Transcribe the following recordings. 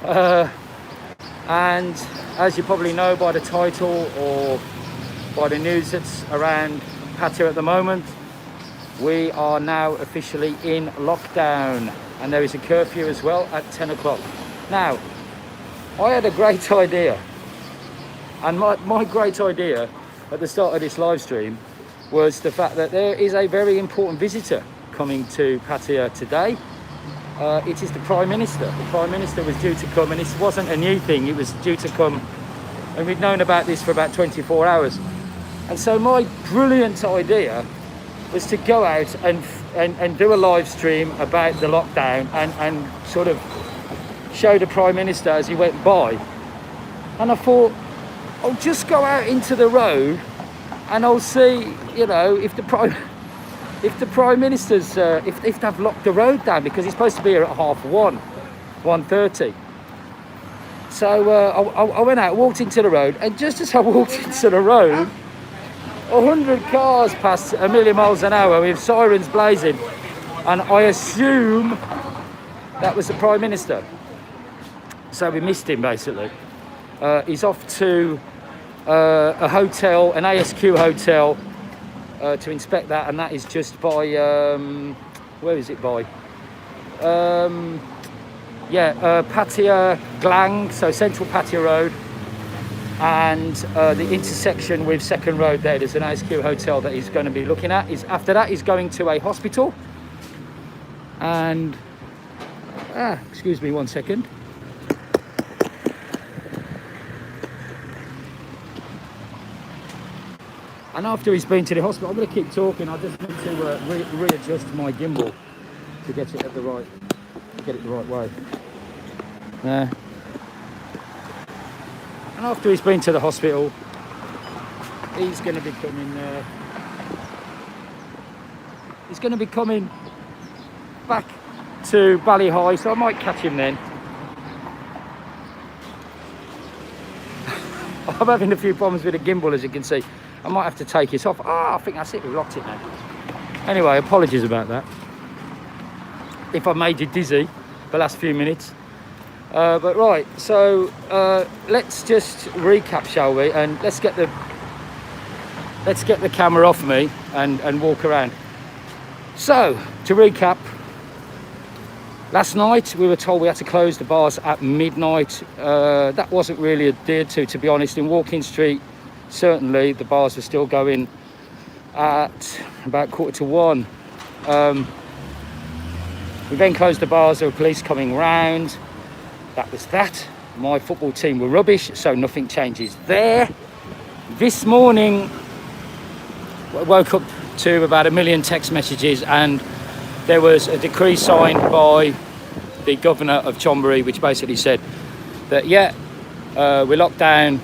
And as you probably know by the title or by the news that's around Pattaya at the moment, we are now officially in lockdown, and there is a curfew as well at 10 o'clock. Now, I had a great idea, and my great idea at the start of this live stream was the fact that there is a very important visitor coming to Pattaya today. It is the Prime Minister. The Prime Minister was due to come, and this wasn't a new thing, it was due to come, and we'd known about this for about 24 hours. And so my brilliant idea was to go out and do a live stream about the lockdown and sort of show the Prime Minister as he went by. And I thought, I'll just go out into the road and I'll see, you know, if the Prime Minister's, if they've locked the road down, because he's supposed to be here at 1:30. So I went out, walked into the road, and just as I walked into the road, 100 cars passed a million miles an hour with sirens blazing, and I assume that was the Prime Minister. So we missed him basically. He's off to a hotel, an ASQ hotel, to inspect that, and that is just by where is it by? Pattaya Glang, so Central Pattaya Road, and the intersection with Second Road there's an ASQ hotel that he's going to be looking at. After that he's going to a hospital, and excuse me one second. And after he's been to the hospital, I'm going to keep talking. I just need to readjust my gimbal to get it the right way. And after he's been to the hospital, he's going to be coming. He's going to be coming back to Bali High, so I might catch him then. I'm having a few problems with the gimbal, as you can see. I might have to take it off. I think that's it, we've locked it now. Anyway, apologies about that if I made you dizzy the last few minutes. But right, so let's just recap, shall we? And let's get the camera off me and walk around. So, to recap, last night we were told we had to close the bars at midnight. That wasn't really adhered to be honest. In Walking Street, certainly the bars were still going at about 1:45. We then closed the bars. There were police coming round. That was that. My football team were rubbish, so nothing changes there. This morning I woke up to about 1 million text messages, and there was a decree signed by the governor of Chonburi which basically said that we're locked down.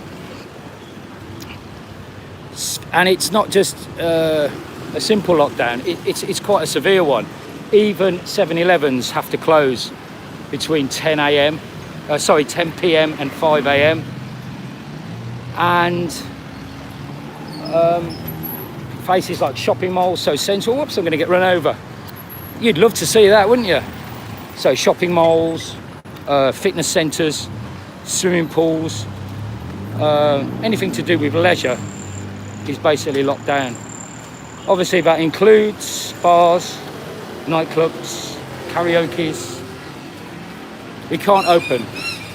And it's not just a simple lockdown, it's quite a severe one. Even 7-Elevens have to close between 10 p.m. and 5 a.m. And places like shopping malls, so central, whoops, I'm going to get run over. You'd love to see that, wouldn't you? So shopping malls, fitness centres, swimming pools, anything to do with leisure is basically locked down. Obviously that includes bars, nightclubs, karaoke's. We can't open.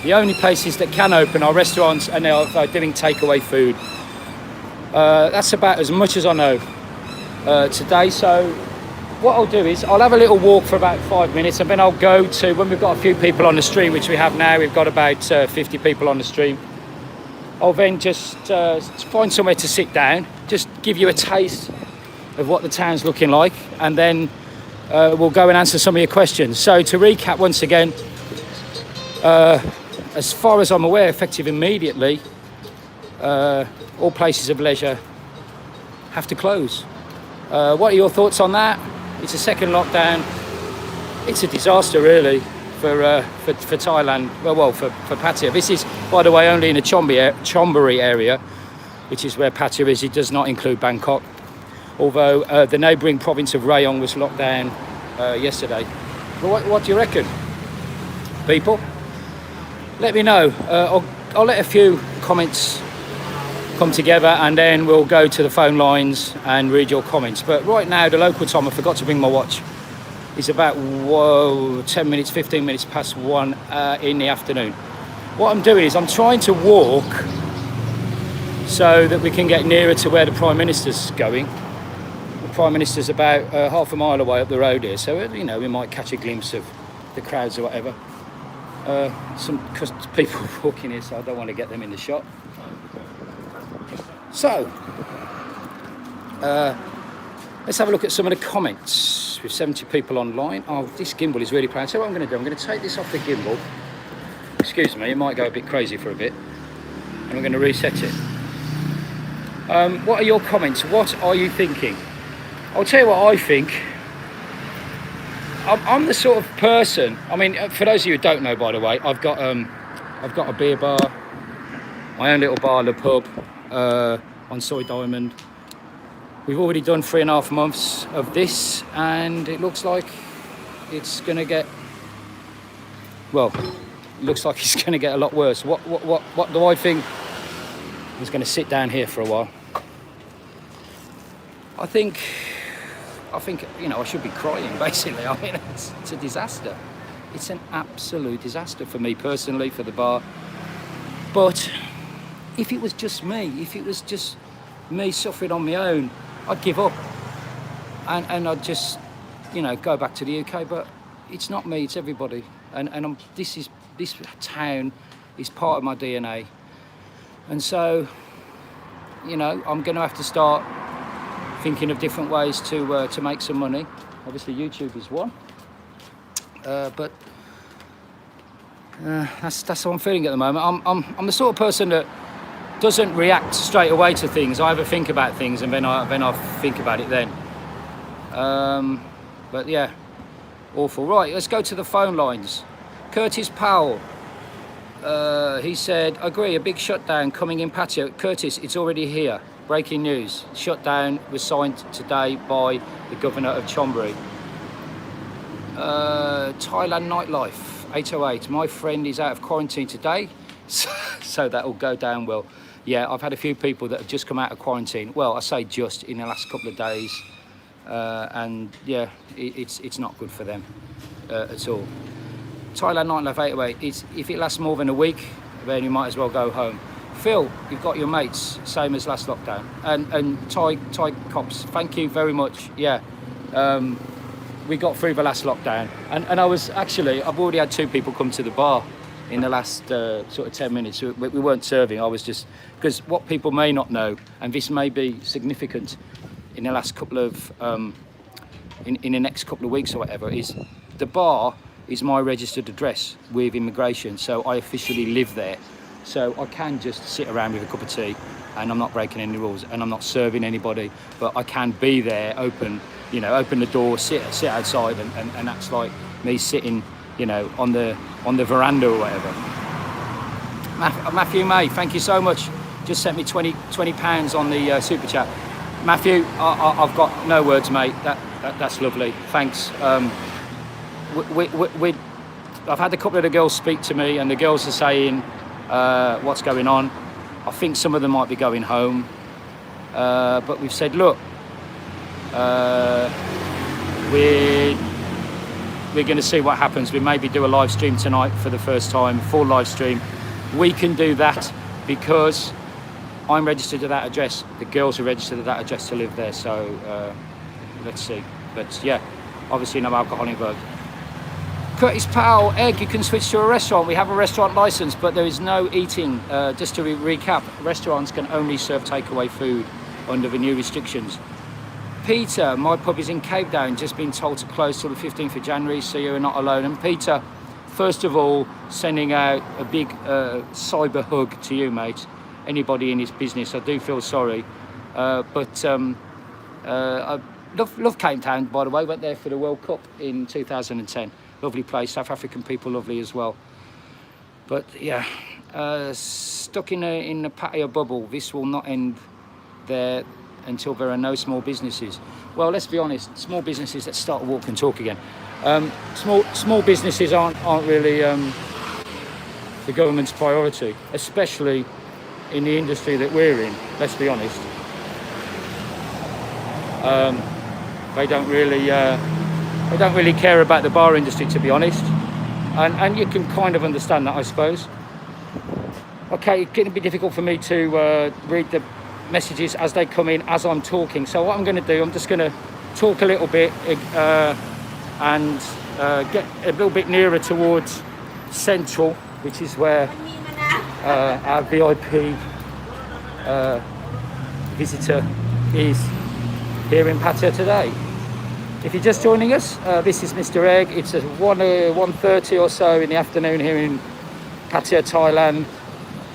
The only places that can open are restaurants, and they're doing takeaway food. That's about as much as I know today. So what I'll do is I'll have a little walk for about 5 minutes, and then I'll go to, when we've got a few people on the stream, which we have now, we've got about 50 people on the stream. I'll then just find somewhere to sit down, just give you a taste of what the town's looking like, and then we'll go and answer some of your questions. So to recap once again, as far as I'm aware, effective immediately, all places of leisure have to close. What are your thoughts on that? It's a second lockdown. It's a disaster really for Thailand, well for Pattaya. This is, by the way, only in the Chonburi area, which is where Pattaya is. It does not include Bangkok, although the neighbouring province of Rayong was locked down yesterday. Well, what do you reckon, people? let me know. I'll let a few comments come together, and then we'll go to the phone lines and read your comments. But right now, the local time, I forgot to bring my watch, is about 10 minutes, 15 minutes past 1 in the afternoon. What I'm doing is I'm trying to walk so that we can get nearer to where the Prime Minister's going. The Prime Minister's about half a mile away up the road here, so you know, we might catch a glimpse of the crowds or whatever. Some people walking here, so I don't want to get them in the shot. So, let's have a look at some of the comments. With 70 people online. Oh, this gimbal is really proud. So what I'm going to do, I'm going to take this off the gimbal. Excuse me, it might go a bit crazy for a bit. And we're going to reset it. What are your comments? What are you thinking? I'll tell you what I think. I'm the sort of person, I mean, for those of you who don't know, by the way, I've got a beer bar, my own little bar, Le Pub, on Soy Diamond. We've already done 3.5 months of this, and it looks like it's going to get, well, it looks like it's going to get a lot worse. What do I think? I'm just going to sit down here for a while. I think, you know, I should be crying, basically. I mean, it's a disaster. It's an absolute disaster for me personally, for the bar. But if it was just me, if it was just me suffering on my own, I'd give up. And I'd just, you know, go back to the UK. But it's not me, it's everybody. And this town is part of my DNA. And so, you know, I'm going to have to start thinking of different ways to make some money. Obviously, YouTube is one. But that's how I'm feeling at the moment. I'm the sort of person that doesn't react straight away to things. I have a think about things, and then I think about it then. But yeah, awful. Right, let's go to the phone lines. Curtis Powell. He said, agree, a big shutdown coming in Pattaya. Curtis, it's already here. Breaking news. Shutdown was signed today by the governor of Chonburi. Thailand nightlife, 808. My friend is out of quarantine today, so that will go down well. Yeah, I've had a few people that have just come out of quarantine. Well, I say just in the last couple of days. And yeah, it's not good for them at all. Thailand nightlife 808. If it lasts more than a week, then you might as well go home. Phil, you've got your mates, same as last lockdown. And Thai cops, thank you very much. Yeah, we got through the last lockdown. And I've already had 2 people come to the bar in the last sort of 10 minutes. We weren't serving, I was just, because what people may not know, and this may be significant in the last couple of, in the next couple of weeks or whatever, is the bar is my registered address with immigration, so I officially live there. So I can just sit around with a cup of tea, and I'm not breaking any rules, and I'm not serving anybody, but I can be there, open the door, sit outside, and that's like me sitting, you know, on the veranda or whatever. Matthew May, thank you so much. Just sent me 20 pounds on the super chat. Matthew, I've got no words, mate. That's lovely. Thanks. I've had a couple of the girls speak to me, and the girls are saying what's going on. I think some of them might be going home, but we've said, look, we're going to see what happens. We maybe do a live stream tonight for the first time, full live stream. We can do that because I'm registered to that address. The girls are registered to that address to live there. So let's see. But yeah, obviously no alcohol involved. Curtis Powell, Egg, you can switch to a restaurant. We have a restaurant license, but there is no eating. Just to recap, restaurants can only serve takeaway food under the new restrictions. Peter, my pub is in Cape Town, just been told to close till the 15th of January, so you're not alone. And Peter, first of all, sending out a big cyber hug to you, mate. Anybody in his business, I do feel sorry. But I love Cape Town, by the way. Went there for the World Cup in 2010. Lovely place, South African people lovely as well. But yeah, stuck in the Pattaya bubble. This will not end there until there are no small businesses. Well, let's be honest, small businesses, let's start to walk and talk again. Small businesses aren't really the government's priority, especially in the industry that we're in, let's be honest. They don't really care about the bar industry, to be honest. And you can kind of understand that, I suppose. Okay, it's going to be difficult for me to read the messages as they come in as I'm talking. So what I'm going to do, I'm just going to talk a little bit and get a little bit nearer towards Central, which is where our VIP visitor is here in Pattaya today. If you're just joining us, this is Mr. Egg. It's at 1:30 or so in the afternoon here in Pattaya, Thailand.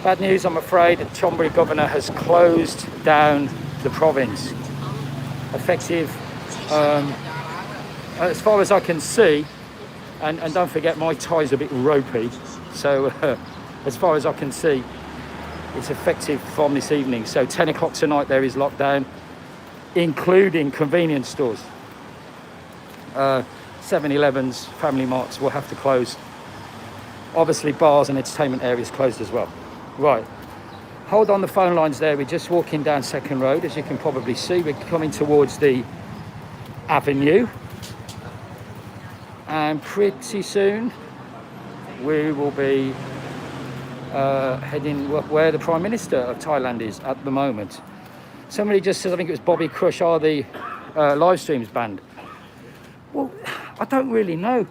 Bad news, I'm afraid. The Chonburi governor has closed down the province. Effective, as far as I can see, and don't forget my tie's a bit ropey, so as far as I can see, it's effective from this evening. So 10 o'clock tonight there is lockdown, including convenience stores. 7-Elevens, Family Marts will have to close. Obviously bars and entertainment areas closed as well. Right, hold on the phone lines there. We're just walking down Second Road. As you can probably see, we're coming towards the avenue, and pretty soon we will be heading where the Prime Minister of Thailand is at the moment. Somebody just said, I think it was Bobby Crush, are the Livestreams banned? Well, I don't really know.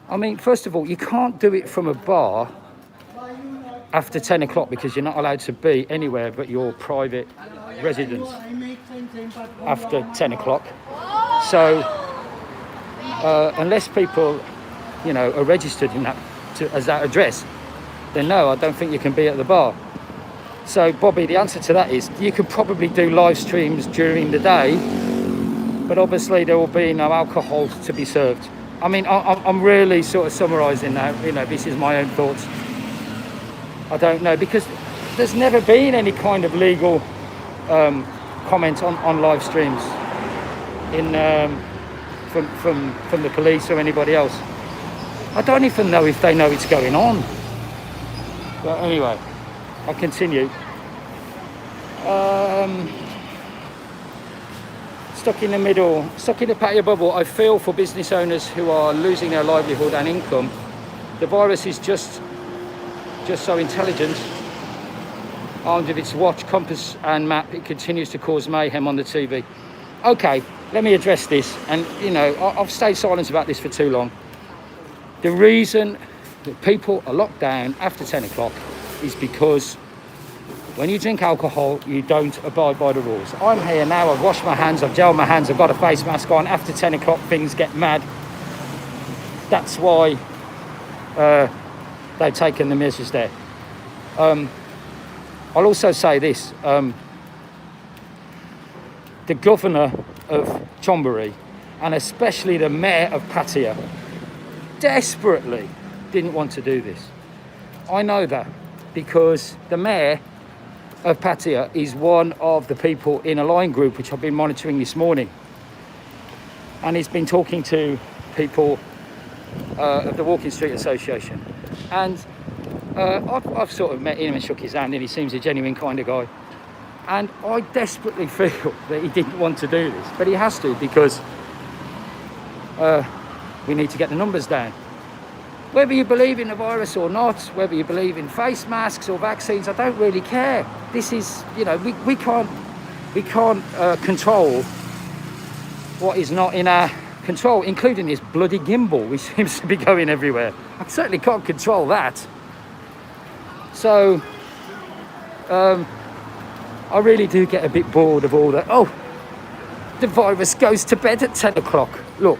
I mean, first of all, you can't do it from a bar after 10 o'clock because you're not allowed to be anywhere but your private residence after 10 o'clock. So unless people, you know, are registered in that as that address, then no, I don't think you can be at the bar. So Bobby, the answer to that is you could probably do live streams during the day, but obviously there will be no alcohol to be served. I mean, I'm really sort of summarising now, you know, this is my own thoughts. I don't know, because there's never been any kind of legal comment on live streams in from the police or anybody else. I don't even know if they know it's going on. But anyway, I'll continue. Stuck in the middle, stuck in the Pattaya bubble. I feel for business owners who are losing their livelihood and income. The virus is just so intelligent. Armed with its watch, compass and map, it continues to cause mayhem on the TV. Okay, let me address this. And, you know, I've stayed silent about this for too long. The reason that people are locked down after 10 o'clock is because when you drink alcohol, you don't abide by the rules. I'm here now, I've washed my hands, I've gelled my hands, I've got a face mask on. After 10 o'clock, things get mad. That's why they've taken the measures there. I'll also say this. The governor of Chonburi, and especially the mayor of Pattaya, desperately didn't want to do this. I know that because the mayor of Pattaya is one of the people in a line group which I've been monitoring this morning, and he's been talking to people of the Walking Street Association, and I've sort of met him and shook his hand, and he seems a genuine kind of guy, and I desperately feel that he didn't want to do this, but he has to because we need to get the numbers down. Whether you believe in the virus or not, whether you believe in face masks or vaccines, I don't really care. This is, you know, we can't control what is not in our control, including this bloody gimbal which seems to be going everywhere. I certainly can't control that. So I really do get a bit bored of all that. Oh, the virus goes to bed at 10 o'clock. Look,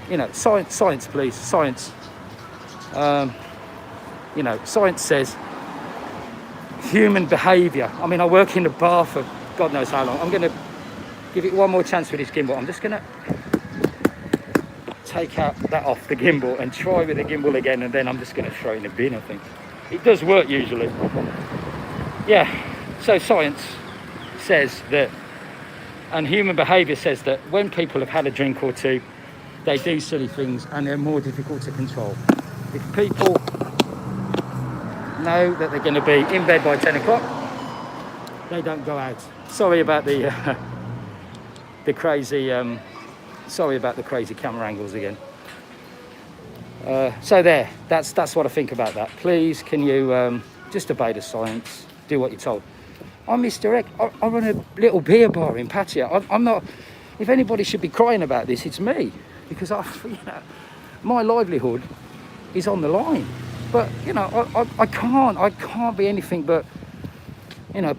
you know, science please, science. You know, science says human behaviour. I mean, I work in the bar for God knows how long. I'm going to give it one more chance with this gimbal. I'm just going to take out that off the gimbal and try with the gimbal again, and then I'm just going to throw it in the bin, I think. It does work usually. Yeah, so science says that, and human behaviour says that when people have had a drink or two, they do silly things and they're more difficult to control. If people know that they're going to be in bed by 10 o'clock. They don't go out. Sorry about the crazy. Sorry about the crazy camera angles again. So there. That's what I think about that. Please, can you just obey the science? Do what you're told. I'm Mr. Egg. I run a little beer bar in Pattaya. I'm not. If anybody should be crying about this, it's me, because my livelihood is on the line. But I can't be anything but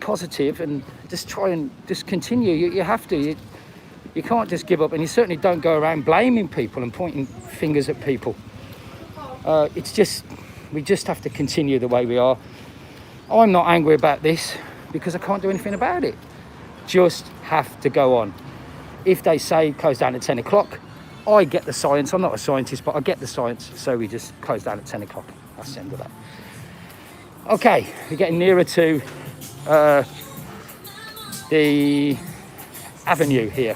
positive and just try and just continue. You have to. You can't just give up, and you certainly don't go around blaming people and pointing fingers at people. We just have to continue the way we are. I'm not angry about this because I can't do anything about it. Just have to go on. If they say close down at 10 o'clock, I get the science. I'm not a scientist, but I get the science. So we just close down at 10 o'clock. That's the end of that. Okay, we're getting nearer to the avenue here.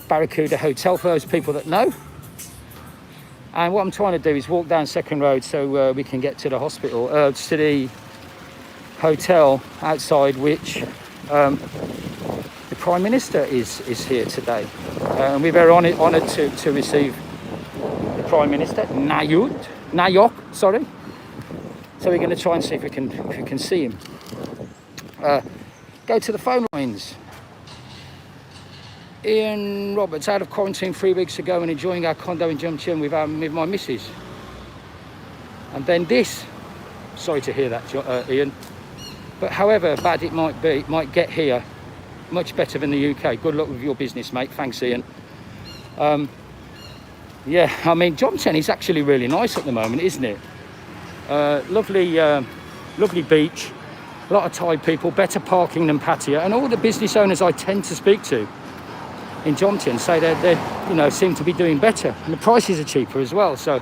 Barracuda Hotel for those people that know. And what I'm trying to do is walk down Second Road so we can get to the hospital, to the hotel outside which the Prime Minister is here today. And we're very honoured to receive the Prime Minister, Nayok, sorry. So we're going to try and see if we can see him. Go to the phone lines. Ian Roberts, out of quarantine 3 weeks ago and enjoying our condo in Jumcheon with my missus. And then this, sorry to hear that, Ian. But however bad it might be, it might get here much better than the UK. Good luck with your business, mate. Thanks, Ian. Yeah, I mean, Jumcheon is actually really nice at the moment, isn't it? Lovely beach, a lot of Thai people, better parking than Pattaya, and all the business owners I tend to speak to in Jumcheon say they seem to be doing better, and the prices are cheaper as well. So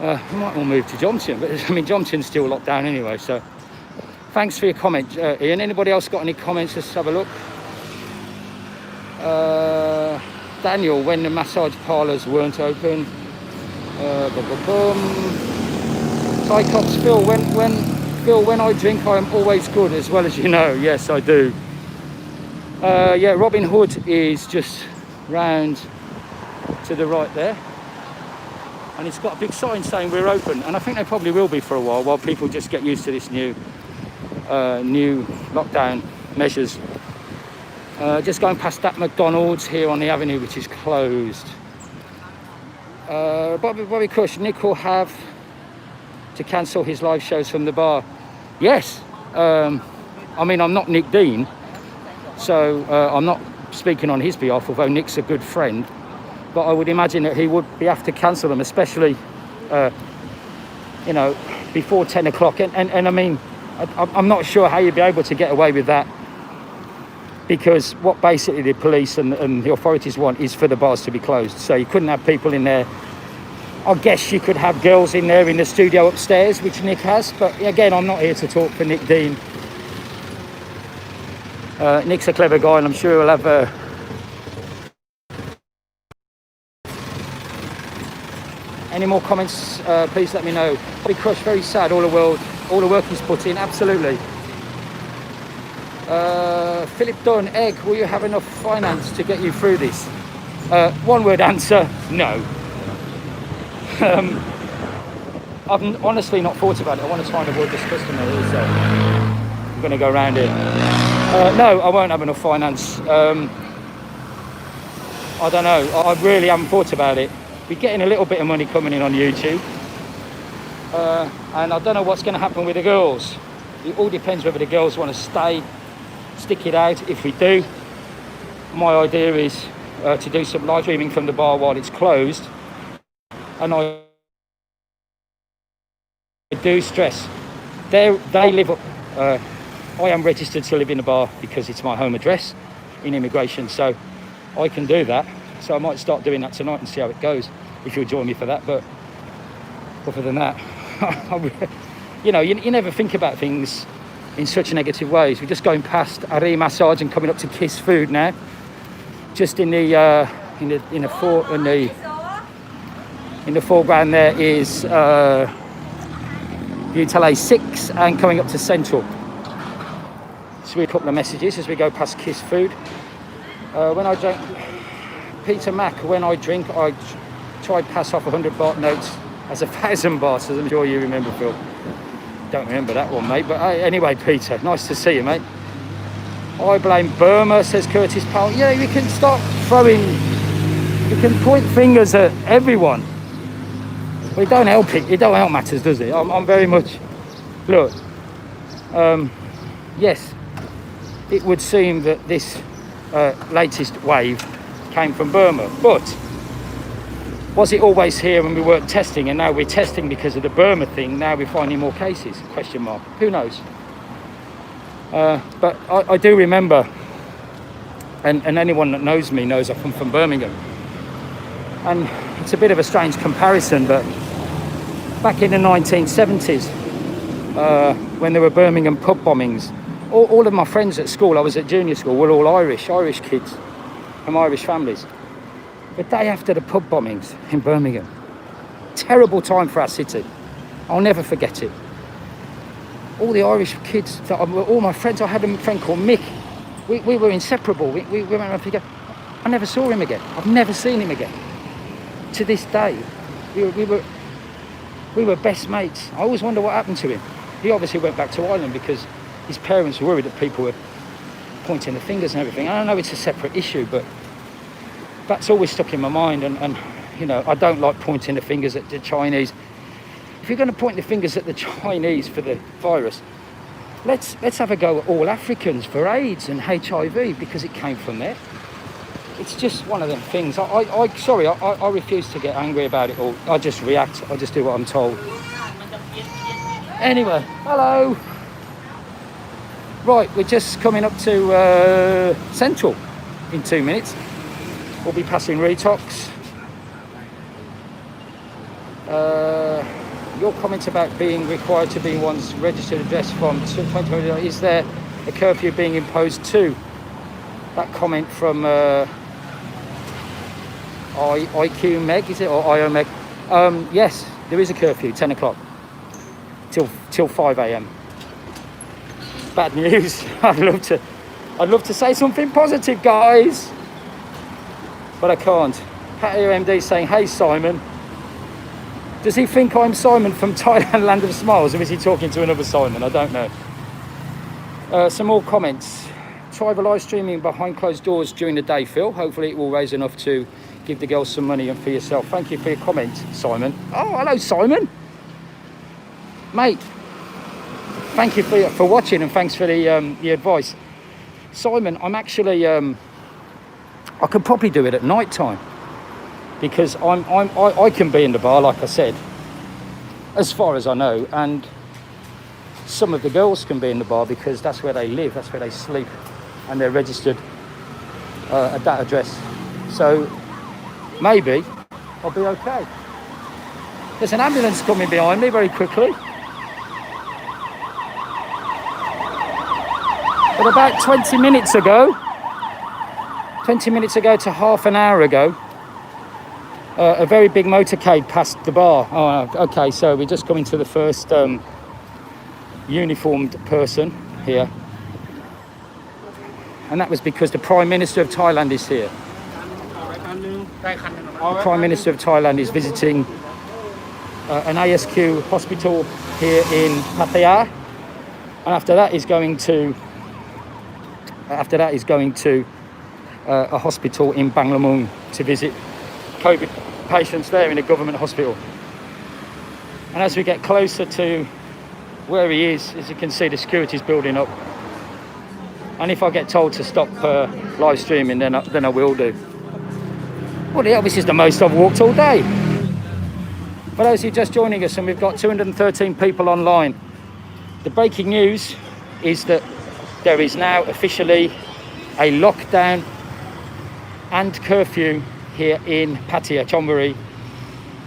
we might all move to Jumcheon, but I mean Jumcheon's still locked down anyway. So thanks for your comment, Ian. Anybody else got any comments? Let's have a look. Daniel, when the massage parlours weren't open. Thai cops, Phil, when I drink I am always good, as well as you know. Yes, I do. Yeah, Robin Hood is just round to the right there, and it's got a big sign saying we're open, and I think they probably will be for a while people just get used to this new lockdown measures. Just going past that McDonald's here on the avenue, which is closed. Bobby Cush, Nick will have to cancel his live shows from the bar. Yes, I mean, I'm not Nick Dean, so I'm not speaking on his behalf, although Nick's a good friend, but I would imagine that he would have to cancel them, especially before 10 o'clock, and I mean, I'm not sure how you'd be able to get away with that, because what basically the police and the authorities want is for the bars to be closed. So you couldn't have people in there. I guess you could have girls in there in the studio upstairs, which Nick has, but again, I'm not here to talk for Nick Dean. Nick's a clever guy, and I'm sure he'll have any more comments, please let me know. Bobby Crush, very sad, all the work he's put in, absolutely. Philip Dunn, Egg, will you have enough finance to get you through this? One word answer, no. I've honestly not thought about it. I want to try and avoid this customer here, so I'm going to go around it. No, I won't have enough finance. I don't know. I really haven't thought about it. We're getting a little bit of money coming in on YouTube. And I don't know what's going to happen with the girls. It all depends whether the girls want to stick it out. If we do, my idea is to do some live streaming from the bar while it's closed. And I do stress, they live up, I am registered to live in a bar because it's my home address in immigration, so I can do that. So I might start doing that tonight and see how it goes, if you'll join me for that. But other than that, you never think about things in such negative ways. We're just going past Ari Massage and coming up to Kiss Food now. Just in the foreground there is Pattaya 6 and coming up to Central. So we a couple of messages as we go past Kiss Food. When I drink, Peter Mac, when I drink, I try pass off 100 baht notes as 1,000 bahts, as I'm sure you remember, Phil. Don't remember that one, mate, but anyway, Peter, nice to see you, mate. I blame Burma, says Curtis Powell. Yeah, we can start throwing, we can point fingers at everyone. But it don't help it don't help matters, does it? I'm very much, look, yes, it would seem that this latest wave came from Burma, but was it always here when we weren't testing, and now we're testing because of the Burma thing, now we're finding more cases, question mark, who knows? But I do remember, and anyone that knows me knows I come from Birmingham, and it's a bit of a strange comparison, but back in the 1970s, when there were Birmingham pub bombings, all of my friends at school, I was at junior school, were all Irish kids from Irish families. The day after the pub bombings in Birmingham, terrible time for our city. I'll never forget it. All the Irish kids, all my friends, I had a friend called Mick. We were inseparable. We went around together. I never saw him again. I've never seen him again. To this day, we were best mates. I always wonder what happened to him. He obviously went back to Ireland because his parents were worried that people were pointing the fingers and everything. I know it's a separate issue, but that's always stuck in my mind. And you know, I don't like pointing the fingers at the Chinese. If you're going to point the fingers at the Chinese for the virus, let's have a go at all Africans for AIDS and HIV, because it came from there. It's just one of them things. I refuse to get angry about it all. I just react. I just do what I'm told. Anyway, hello. Right, we're just coming up to Central in 2 minutes. We'll be passing Retox. Your comments about being required to be one's registered address from 2020, is there a curfew being imposed too? That comment from IQ Meg, is it, or IO Meg? Yes, there is a curfew, 10 o'clock till 5 a.m. Bad news. I'd love to say something positive, guys, but I can't. Pattaya MD saying, hey Simon. Does he think I'm Simon from Thailand Land of Smiles, or is he talking to another Simon? I don't know. Some more comments. Try the live streaming behind closed doors during the day, Phil. Hopefully it will raise enough to give the girls some money and for yourself. Thank you for your comment, Simon. Oh, hello, Simon. Mate, thank you for watching, and thanks for the advice. Simon, I'm actually, I could probably do it at night time, because I can be in the bar, like I said, as far as I know, and some of the girls can be in the bar because that's where they live, that's where they sleep, and they're registered at that address. So maybe I'll be okay. There's an ambulance coming behind me very quickly. But about 20 minutes ago to half an hour ago, a very big motorcade passed the bar. Oh, okay, so we're just coming to the first uniformed person here. And that was because the Prime Minister of Thailand is here. The Prime Minister of Thailand is visiting an ASQ hospital here in Pattaya. And after that is going to a hospital in Banglamung to visit COVID patients there in a government hospital. And as we get closer to where he is, as you can see, the security's building up. And if I get told to stop live streaming, then I will do. Well, yeah, this is the most I've walked all day. For those who are just joining us, and we've got 213 people online, the breaking news is that there is now officially a lockdown and curfew here in Pattaya, Chonburi,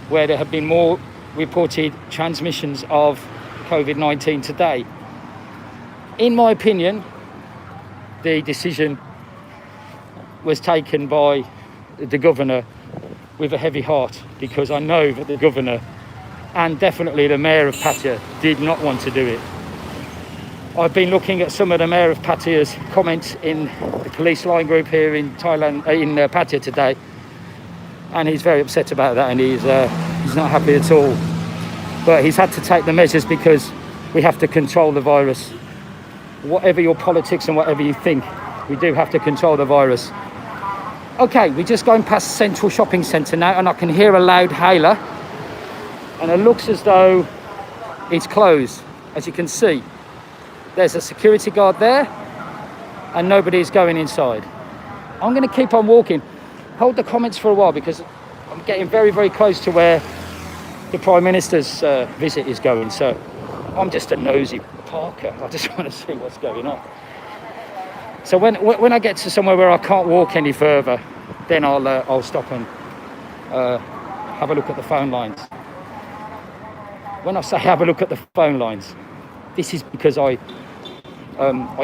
where there have been more reported transmissions of COVID-19 today. In my opinion, the decision was taken by the governor with a heavy heart, because I know that the governor And definitely the mayor of Pattaya did not want to do it. I've been looking at some of the mayor of Pattaya's comments in the police line group here in Thailand, in Pattaya today, and he's very upset about that, and he's not happy at all. But he's had to take the measures because we have to control the virus. Whatever your politics and whatever you think, we do have to control the virus. Okay, we're just going past Central Shopping Centre now, and I can hear a loud hailer. And it looks as though it's closed. As you can see, there's a security guard there, and nobody's going inside. I'm going to keep on walking. Hold the comments for a while because I'm getting very, very close to where the Prime Minister's visit is going. So I'm just a nosy parker. I just want to see what's going on. So when I get to somewhere where I can't walk any further, then I'll stop and have a look at the phone lines. When I say have a look at the phone lines, this is because I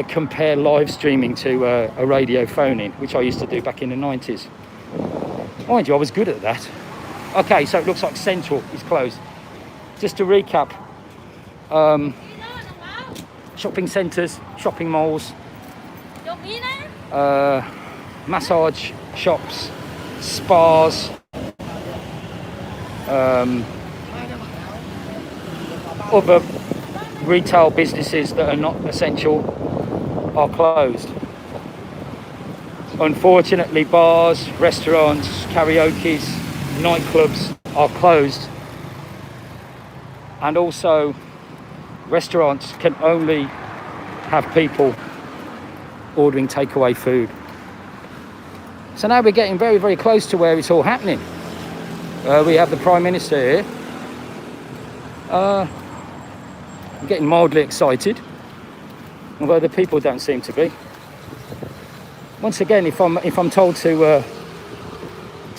compare live streaming to a radio phone-in, which I used to do back in the 90s. Mind you, I was good at that. Okay, so it looks like Central is closed. Just to recap, shopping centres, shopping malls, massage shops, spas, other retail businesses that are not essential are closed. Unfortunately, bars, restaurants, karaoke's, nightclubs are closed. And also, restaurants can only have people ordering takeaway food. So now we're getting very, very close to where it's all happening. We have the Prime Minister here. I'm getting mildly excited, although the people don't seem to be. Once again, if I'm told to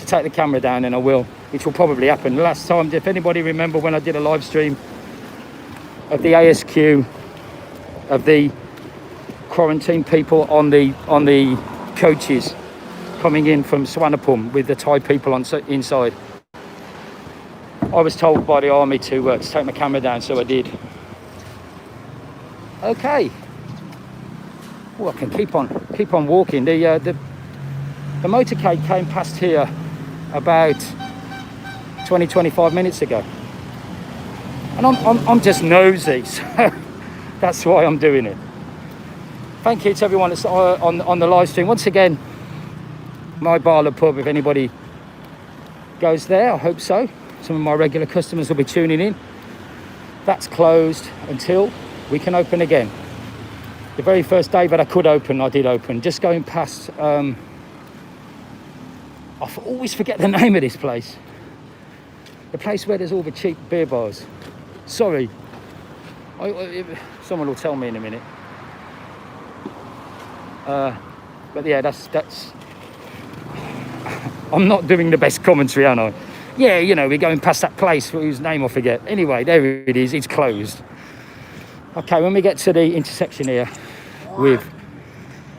take the camera down, then I will, which will probably happen. Last time, if anybody remember when I did a live stream of the ASQ, of the quarantine people on the coaches coming in from Suvarnabhumi with the Thai people inside, I was told by the army to take my camera down, so I did. Okay. Oh, I can keep on walking. The motorcade came past here about 20-25 minutes ago, and I'm just nosy, so that's why I'm doing it. Thank you to everyone that's on the live stream. Once again, my bar, pub, if anybody goes there, I hope so. Some of my regular customers will be tuning in. That's closed until we can open again. The very first day that I could open, I did open. Just going past, I always forget the name of this place. The place where there's all the cheap beer bars. Sorry. Someone will tell me in a minute. But yeah, that's I'm not doing the best commentary, am I? Yeah, you know, we're going past that place whose name I forget. Anyway, there it is, it's closed. Okay, when we get to the intersection here with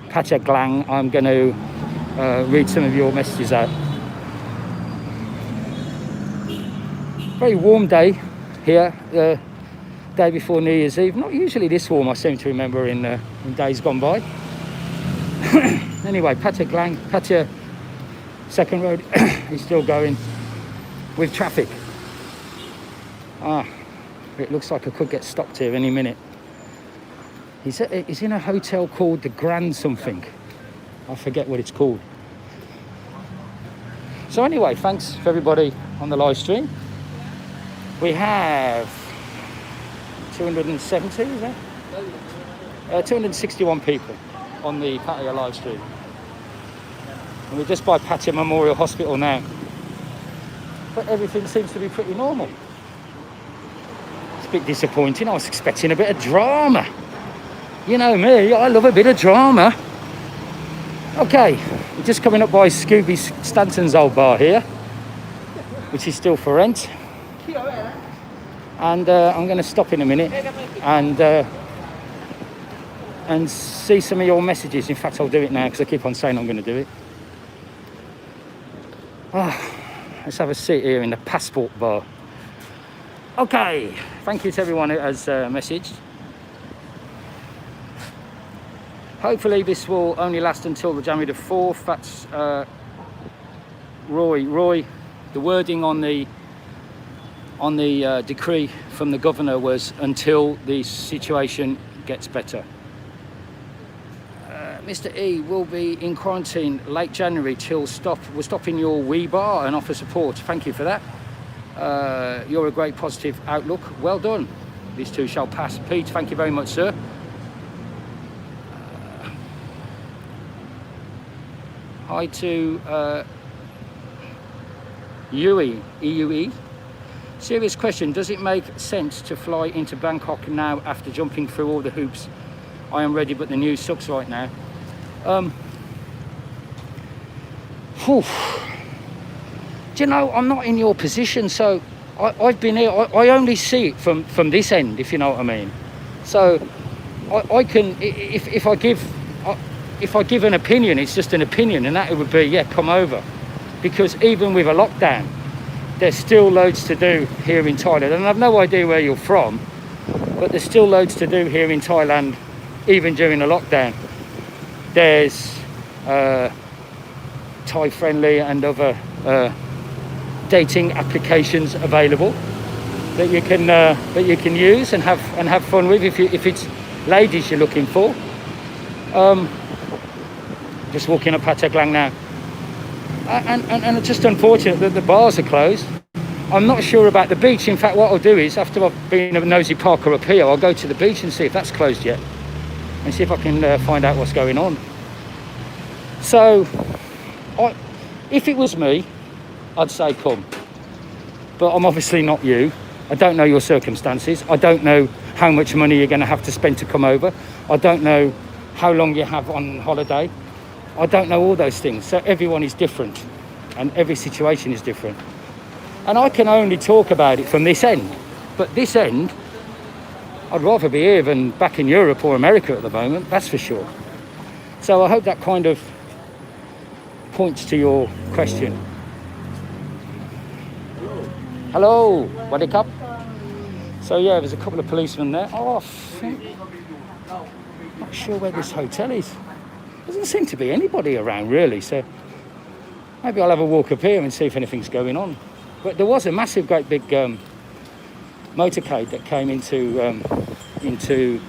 Pattaya Glang, I'm going to read some of your messages out. Very warm day here, the day before New Year's Eve. Not usually this warm, I seem to remember in days gone by. Anyway, Pattaya Glang, Pattaya Second Road is still going with traffic. It looks like I could get stopped here any minute. He's in a hotel called the Grand something. I forget what it's called. So anyway, thanks for everybody on the live stream. We have 270, is that? 261 people on the Pattaya live stream. And we're just by Pattaya Memorial Hospital now. But everything seems to be pretty normal. It's a bit disappointing. I was expecting a bit of drama. You know me, I love a bit of drama. Okay, we're just coming up by Scooby Stanton's old bar here, which is still for rent. And I'm going to stop in a minute and see some of your messages. In fact, I'll do it now because I keep on saying I'm going to do it. Let's have a seat here in the Passport Bar. Okay, thank you to everyone who has messaged. Hopefully this will only last until the January the 4th. That's Roy, the wording on the decree from the governor was until the situation gets better. Mr. E will be in quarantine late January till we're stopping your wee bar and offer support. Thank you for that. You're a great positive outlook. Well done. These two shall pass. Pete, thank you very much, sir. Hi to EUE. Serious question. Does it make sense to fly into Bangkok now after jumping through all the hoops? I am ready, but the news sucks right now. Do you know, I'm not in your position, so I've been here. I only see it from this end, if you know what I mean. So I can, if I give an opinion, it's just an opinion, and that it would be, yeah, come over. Because even with a lockdown, there's still loads to do here in Thailand. And I've no idea where you're from, but there's still loads to do here in Thailand, even during the lockdown. There's Thai friendly and other dating applications available that you can use and have fun with if it's ladies you're looking for. Just walking up Pattaya now, and it's just unfortunate that the bars are closed. I'm not sure about the beach. In fact, what I'll do is, after I've been a nosy parker up here, I'll go to the beach and see if that's closed yet, and see if I can find out what's going on. So, if it was me, I'd say come. But I'm obviously not you. I don't know your circumstances. I don't know how much money you're going to have to spend to come over. I don't know how long you have on holiday. I don't know all those things. So everyone is different, and every situation is different. And I can only talk about it from this end. But this end, I'd rather be here than back in Europe or America at the moment, that's for sure. So I hope that kind of points to your question. Hello, Waddy Cup. So yeah, there's a couple of policemen there. Oh, not sure where this hotel is. Doesn't seem to be anybody around really, so maybe I'll have a walk up here and see if anything's going on. But there was a massive, great big motorcade that came into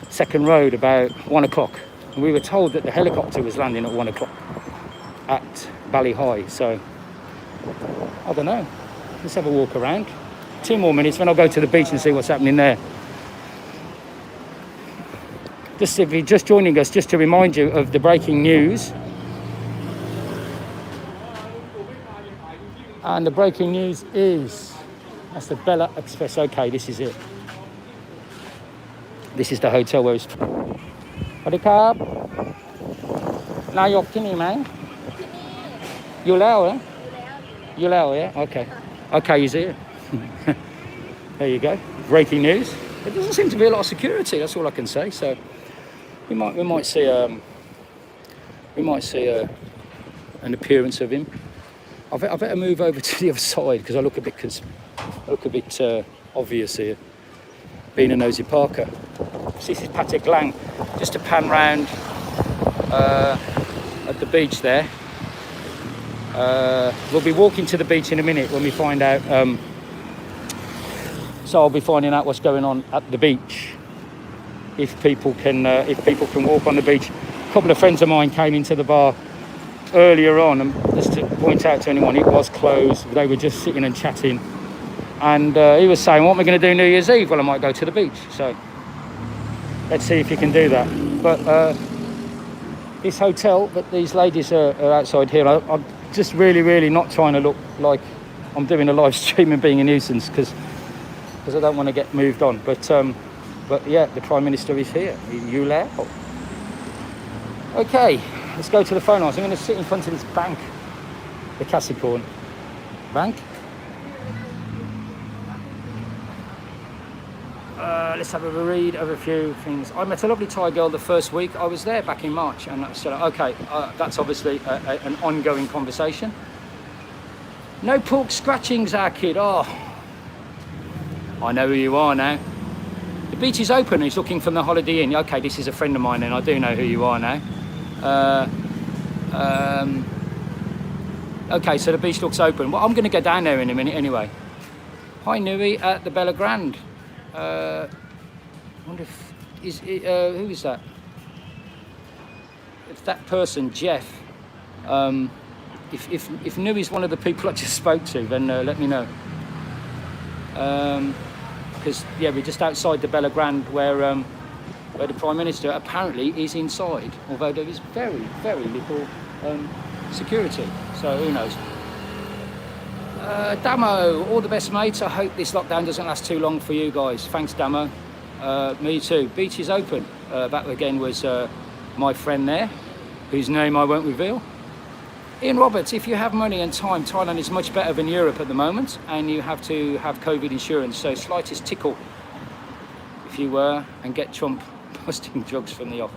Second Road about 1 o'clock, and we were told that the helicopter was landing at 1 o'clock at Bali High. So I don't know. Let's have a walk around. 2 more minutes, then I'll go to the beach and see what's happening there. Just if you're just joining us, just to remind you of the breaking news. And the breaking news is, that's the Bella Express. Okay, this is it. This is the hotel where it's... Waddy Cup. Nayokที่นี่ไหม อยู่แล้ว eh? อยู่แล้ว yeah? Okay. Okay, he's here. There you go. Breaking news. There doesn't seem to be a lot of security. That's all I can say. So we might see an appearance of him. I better move over to the other side because I look a bit obvious here, being a nosy parker. So this is Pattaya, just to pan round at the beach there. We'll be walking to the beach in a minute when we find out. So I'll be finding out what's going on at the beach. If people can walk on the beach. A couple of friends of mine came into the bar earlier on, and just to point out to anyone, it was closed. They were just sitting and chatting, and he was saying, "What am I going to do New Year's Eve?" Well, I might go to the beach. So let's see if you can do that. But this hotel, but these ladies are outside here. I'm just really not trying to look like I'm doing a live stream and being a nuisance because I don't want to get moved on. But yeah, the Prime Minister is here. Yulao. Okay, let's go to the phone lines. I'm going to sit in front of this bank, the Capricorn Bank. Let's have a read of a few things. I met a lovely Thai girl the first week I was there back in March, and so okay, that's obviously an ongoing conversation. No pork scratchings, our kid. Oh, I know who you are now. The beach is open. He's looking from the Holiday Inn. Okay, this is a friend of mine, and I do know who you are now. Okay, so the beach looks open. Well, I'm going to go down there in a minute anyway. Hi, Nui at the Bella Grande. I wonder if who is that? If that person, Jeff. If Nui's one of the people I just spoke to, then let me know. Because yeah, we're just outside the Bella Grande where the Prime Minister apparently is inside, although there is very, very little security. So who knows? Damo, all the best, mates. I hope this lockdown doesn't last too long for you guys. Thanks, Damo. Me too. Beach is open. That again was my friend there, whose name I won't reveal. Ian Roberts, if you have money and time, Thailand is much better than Europe at the moment, and you have to have COVID insurance. So slightest tickle, if you were, and get Trump busting drugs from the off.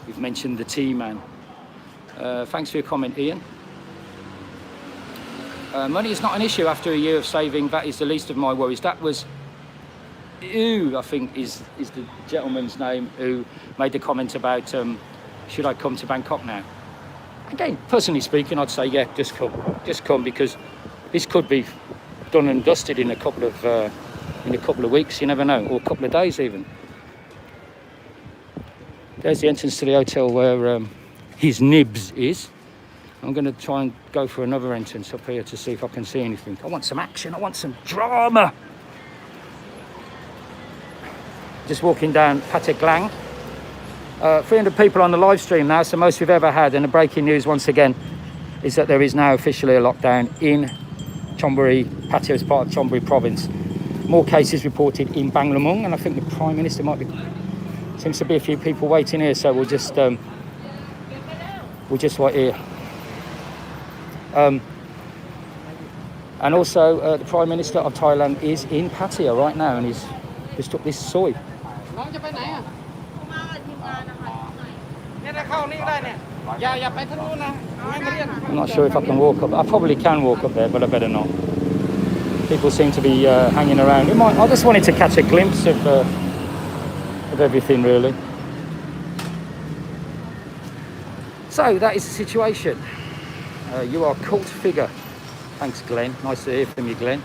We've mentioned the T-man. Thanks for your comment, Ian. Money is not an issue after a year of saving. That is the least of my worries. That was I think is the gentleman's name who made the comment about should I come to Bangkok now? Again, personally speaking, I'd say yeah, just come because this could be done and dusted in a couple of weeks. You never know, or a couple of days even. There's the entrance to the hotel where his nibs is. I'm going to try and go for another entrance up here to see if I can see anything. I want some action. I want some drama. Just walking down Pattaya. 300 people on the live stream now, so most we've ever had. And the breaking news once again is that there is now officially a lockdown in Chonburi. Pattaya is part of Chonburi province. More cases reported in Banglamung, and I think the Prime Minister might be. Seems to be a few people waiting here, so we'll just wait here. And also the Prime Minister of Thailand is in Pattaya right now, and he's just took this soy. I'm not sure if I can walk up. I probably can walk up there, but I better not. People seem to be hanging around. I just wanted to catch a glimpse of everything, really. So that is the situation. You are a cult figure. Thanks, Glenn. Nice to hear from you, Glenn.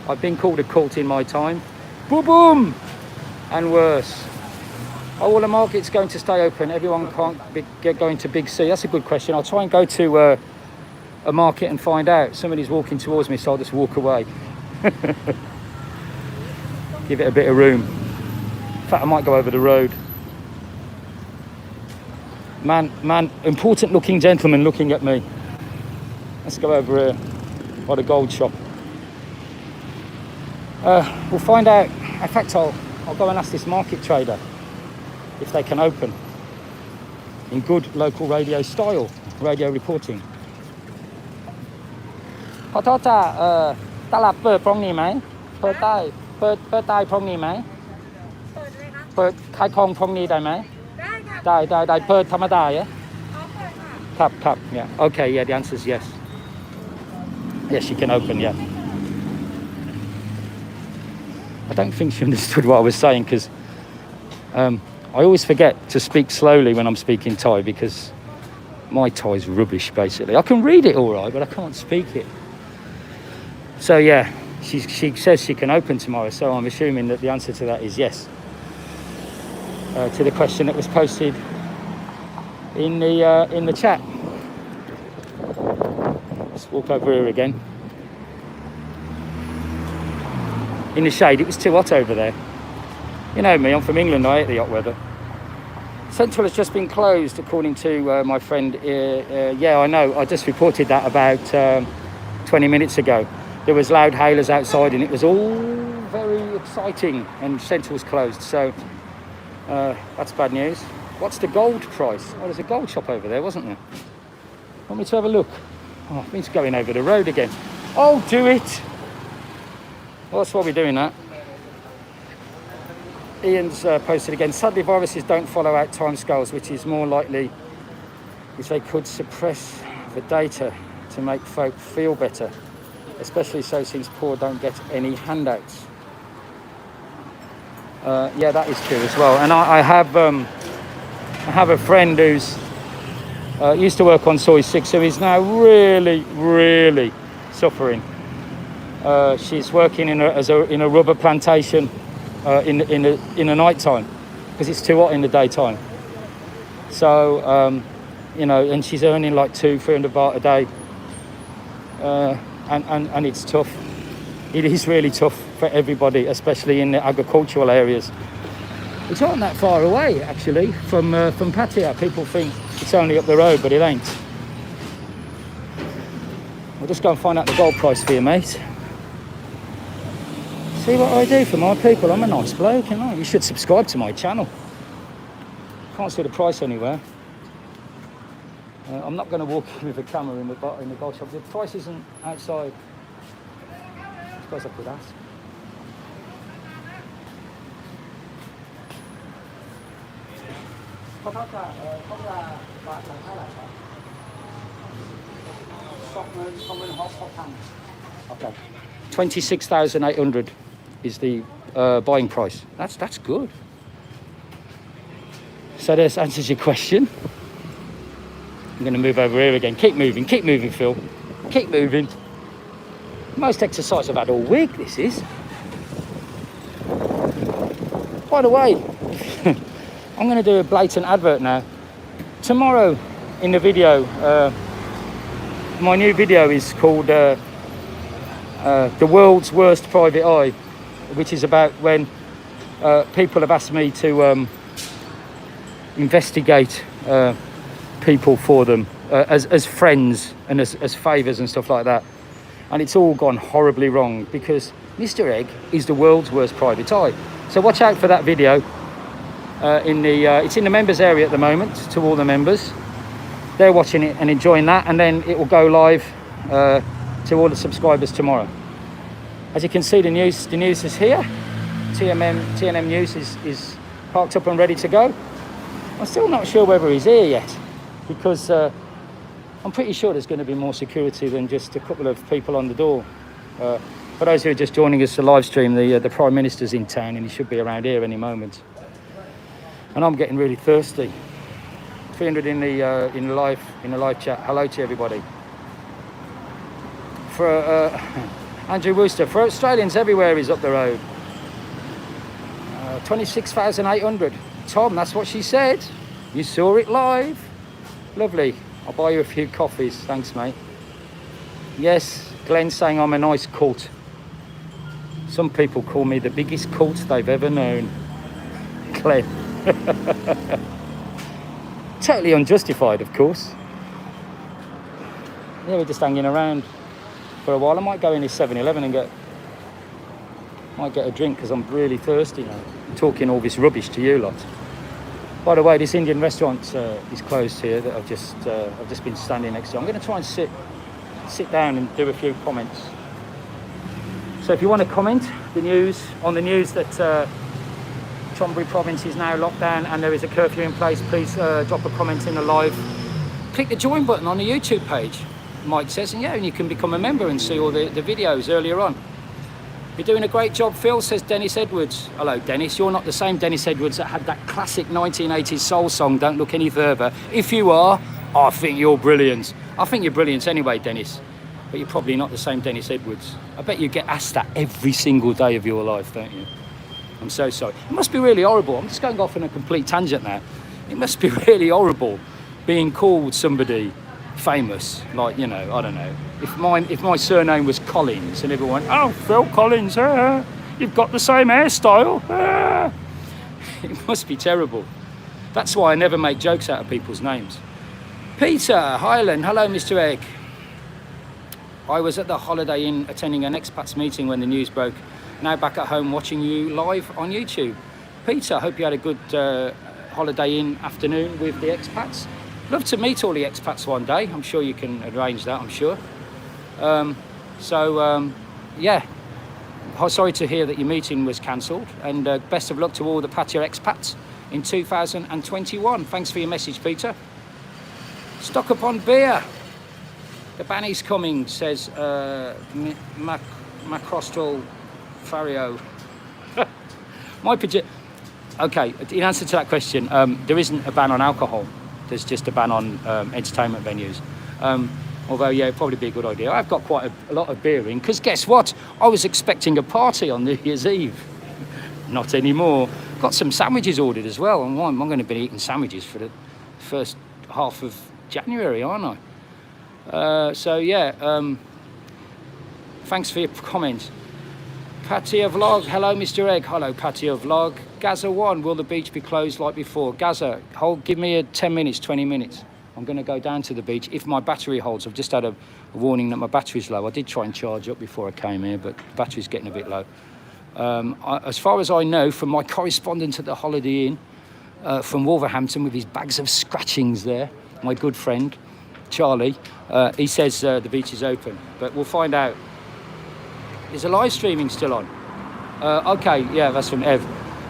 I've been called a cult in my time. Boom, boom! And worse. Oh, well, the market's going to stay open. Everyone can't get going to Big C. That's a good question. I'll try and go to a market and find out. Somebody's walking towards me, so I'll just walk away. Give it a bit of room. In fact, I might go over the road. Man, important looking gentleman looking at me. Let's go over here by the gold shop. We'll find out. In fact, I'll go and ask this market trader if they can open in good local radio style, radio reporting. ขอโทษจ้ะตลาดเปิดพรุ่งนี้ไหมเปิดได้พรุ่งนี้ไหมเปิดขายของพรุ่งนี้ได้ไหมได้เปิดธรรมดาเหรอครับ yeah okay yeah the answer is yes you can open yeah I don't think she understood what I was saying because I always forget to speak slowly when I'm speaking Thai because my Thai is rubbish basically. I can read it all right, but I can't speak it. So yeah, she says she can open tomorrow, so I'm assuming that the answer to that is yes. To the question that was posted in the chat. Let's walk over here again. In the shade, it was too hot over there. You know me, I'm from England, I hate the hot weather. Central has just been closed, according to my friend. Yeah, I know, I just reported that about 20 minutes ago. There was loud hailers outside and it was all very exciting and Central's closed, so that's bad news. What's the gold price? Oh, there's a gold shop over there, wasn't there? Want me to have a look? Oh, it means going over the road again. Oh, do it! Well, that's why we're doing that. Ian's posted again. Sadly, viruses don't follow out timescales, which is more likely, which they could suppress the data to make folk feel better. especially so since poor don't get any handouts. Yeah, that is true as well. And I have a friend who's used to work on Soy 6, so he's now really suffering. She's working in a rubber plantation in the night time because it's too hot in the daytime. So you know, and she's earning like 200-300 baht a day, and it's tough. It is really tough for everybody, especially in the agricultural areas, which aren't that far away actually from Pattaya. People think it's only up the road, but it ain't. I'll just go and find out the gold price for you, mate. See what I do for my people. I'm a nice bloke, you know. You should subscribe to my channel. Can't see the price anywhere. I'm not going to walk in with a camera in the gold shop. The price isn't outside. I suppose I could ask. Okay. 26,800 is the buying price. That's good. So this answers your question. I'm going to move over here again. Keep moving, Phil. Keep moving. Most exercise I've had all week, this is. By the way, I'm going to do a blatant advert now. Tomorrow in the video, my new video is called The World's Worst Private Eye, which is about when people have asked me to investigate people for them as friends and as favours and stuff like that. And it's all gone horribly wrong because Mr. Egg is the world's worst private eye. So watch out for that video. It's in the members area at the moment, to all the members. They're watching it and enjoying that, and then it will go live to all the subscribers tomorrow. As you can see, the news is here. TNM News is parked up and ready to go. I'm still not sure whether he's here yet, because I'm pretty sure there's going to be more security than just a couple of people on the door. For those who are just joining us to live stream, the Prime Minister's in town and he should be around here any moment. And I'm getting really thirsty. 300 in the live chat. Hello to everybody. For Andrew Wooster, for Australians everywhere is up the road. 26,800. Tom, that's what she said. You saw it live. Lovely. I'll buy you a few coffees. Thanks, mate. Yes, Glenn's saying I'm a nice cult. Some people call me the biggest cult they've ever known. Glenn. Totally unjustified, of course. Yeah, we're just hanging around for a while. I might go in this 7-Eleven and get a drink because I'm really thirsty now. I'm talking all this rubbish to you lot. By the way, this Indian restaurant is closed here that I've just been standing next to. I'm going to try and sit down and do a few comments. So if you want to comment on the news that Chonburi province is now locked down and there is a curfew in place, please drop a comment in the live. Click the join button on the YouTube page, Mike says, and you can become a member and see all the videos earlier on. You're doing a great job, Phil, says Dennis Edwards. Hello, Dennis. You're not the same Dennis Edwards that had that classic 1980s soul song, Don't Look Any Further. If you are, I think you're brilliant. I think you're brilliant anyway, Dennis. But you're probably not the same Dennis Edwards. I bet you get asked that every single day of your life, don't you? I'm so sorry. It must be really horrible. I'm just going off on a complete tangent now. It must be really horrible being called somebody famous, like, I don't know. If my surname was Collins and everyone went, oh, Phil Collins, you've got the same hairstyle. It must be terrible. That's why I never make jokes out of people's names. Peter Highland, hello, Mr. Egg. I was at the Holiday Inn attending an expats meeting when the news broke. Now back at home watching you live on YouTube. Peter, hope you had a good Holiday Inn afternoon with the expats. Love to meet all the expats one day. I'm sure you can arrange that, I'm sure. Yeah. Sorry to hear that your meeting was cancelled, and best of luck to all the Pattaya expats in 2021. Thanks for your message, Peter. Stock up on beer. The Banny's coming, says Macrostal Fario. Okay, in answer to that question, there isn't a ban on alcohol. There's just a ban on entertainment venues. Although, yeah, it'd probably be a good idea. I've got quite a lot of beer in, because guess what? I was expecting a party on New Year's Eve. Not anymore. Got some sandwiches ordered as well, and I'm going to be eating sandwiches for the first half of January, aren't I? So, yeah, thanks for your comments. Pattaya Vlog, hello Mr. Egg, hello Pattaya Vlog. Gaza 1, will the beach be closed like before? Gaza, give me a 10 minutes, 20 minutes. I'm going to go down to the beach if my battery holds. I've just had a warning that my battery's low. I did try and charge up before I came here, but the battery's getting a bit low. As far as I know, from my correspondent at the Holiday Inn, from Wolverhampton with his bags of scratchings there, my good friend, Charlie, he says the beach is open, but we'll find out. Is the live streaming still on? Okay, yeah, that's from Ev.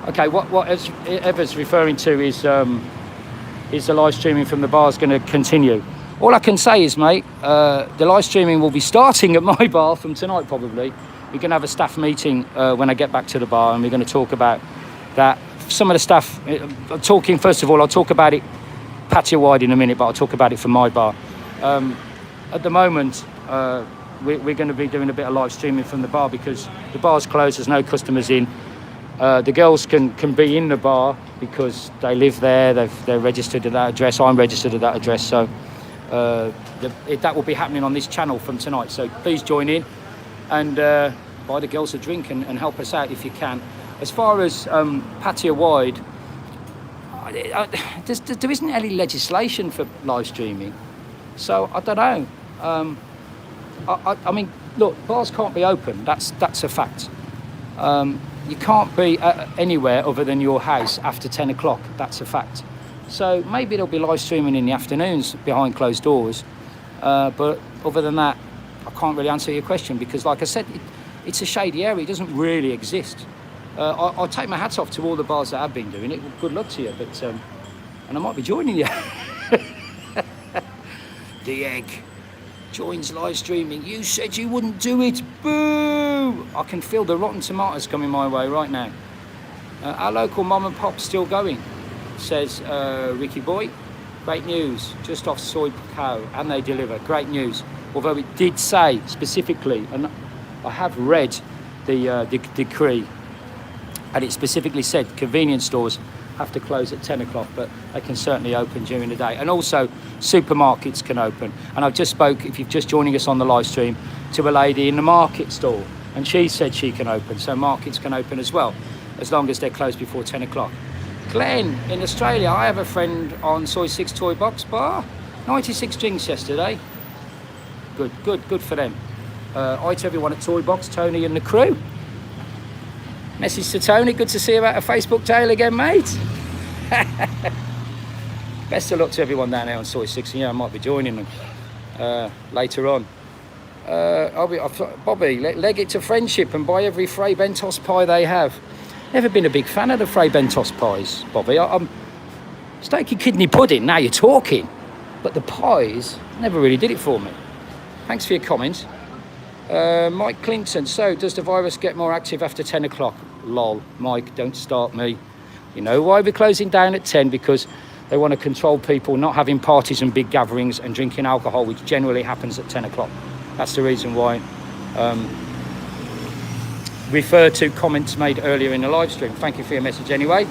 Okay, what Ev is referring to is the live streaming from the bar is going to continue. All I can say is, mate, the live streaming will be starting at my bar from tonight probably. We're going to have a staff meeting when I get back to the bar, and we're going to talk about that. Some of the staff, first of all, I'll talk about it patio-wide in a minute, but I'll talk about it from my bar. At the moment, we're going to be doing a bit of live streaming from the bar because the bar's closed, there's no customers in. The girls can be in the bar because they live there, they're registered at that address, I'm registered at that address, so that will be happening on this channel from tonight. So please join in and buy the girls a drink and help us out if you can. As far as patio-wide, there isn't any legislation for live streaming, so I don't know. I mean, look, bars can't be open. That's a fact. You can't be anywhere other than your house after 10 o'clock. That's a fact. So maybe there'll be live streaming in the afternoons behind closed doors. But other than that, I can't really answer your question because, like I said, it's a shady area. It doesn't really exist. I'll take my hats off to all the bars that have been doing it. Good luck to you. But and I might be joining you. The Egg joins live streaming. You said you wouldn't do it. Boo! I can feel the rotten tomatoes coming my way right now. Our local mum and pop still going, says Ricky Boy. Great news, just off Soy Cow, and they deliver. Great news. Although it did say specifically, and I have read the decree, and it specifically said convenience stores have to close at 10 o'clock, but they can certainly open during the day. And also supermarkets can open. And I've just spoke, if you're just joining us on the live stream, to a lady in the market stall, and she said she can open, so markets can open as well, as long as they're closed before 10 o'clock. Glenn, in Australia, I have a friend on Soy 6 Toy Box Bar, 96 drinks yesterday. Good for them. Hi to everyone at Toy Box, Tony and the crew. Message to Tony, good to see you at a Facebook tale again, mate. Best of luck to everyone down there on Soy 6, and yeah, I might be joining them later on. Bobby, leg it to friendship and buy every Fray Bentos pie they have. Never been a big fan of the Fray Bentos pies, Bobby. I'm steak and kidney pudding, now you're talking. But the pies never really did it for me. Thanks for your comments. Mike Clinton, so does the virus get more active after 10 o'clock? Lol, Mike, don't start me. You know why we're closing down at 10? Because they want to control people not having parties and big gatherings and drinking alcohol, which generally happens at 10 o'clock. That's the reason why. Refer to comments made earlier in the live stream. Thank you for your message anyway.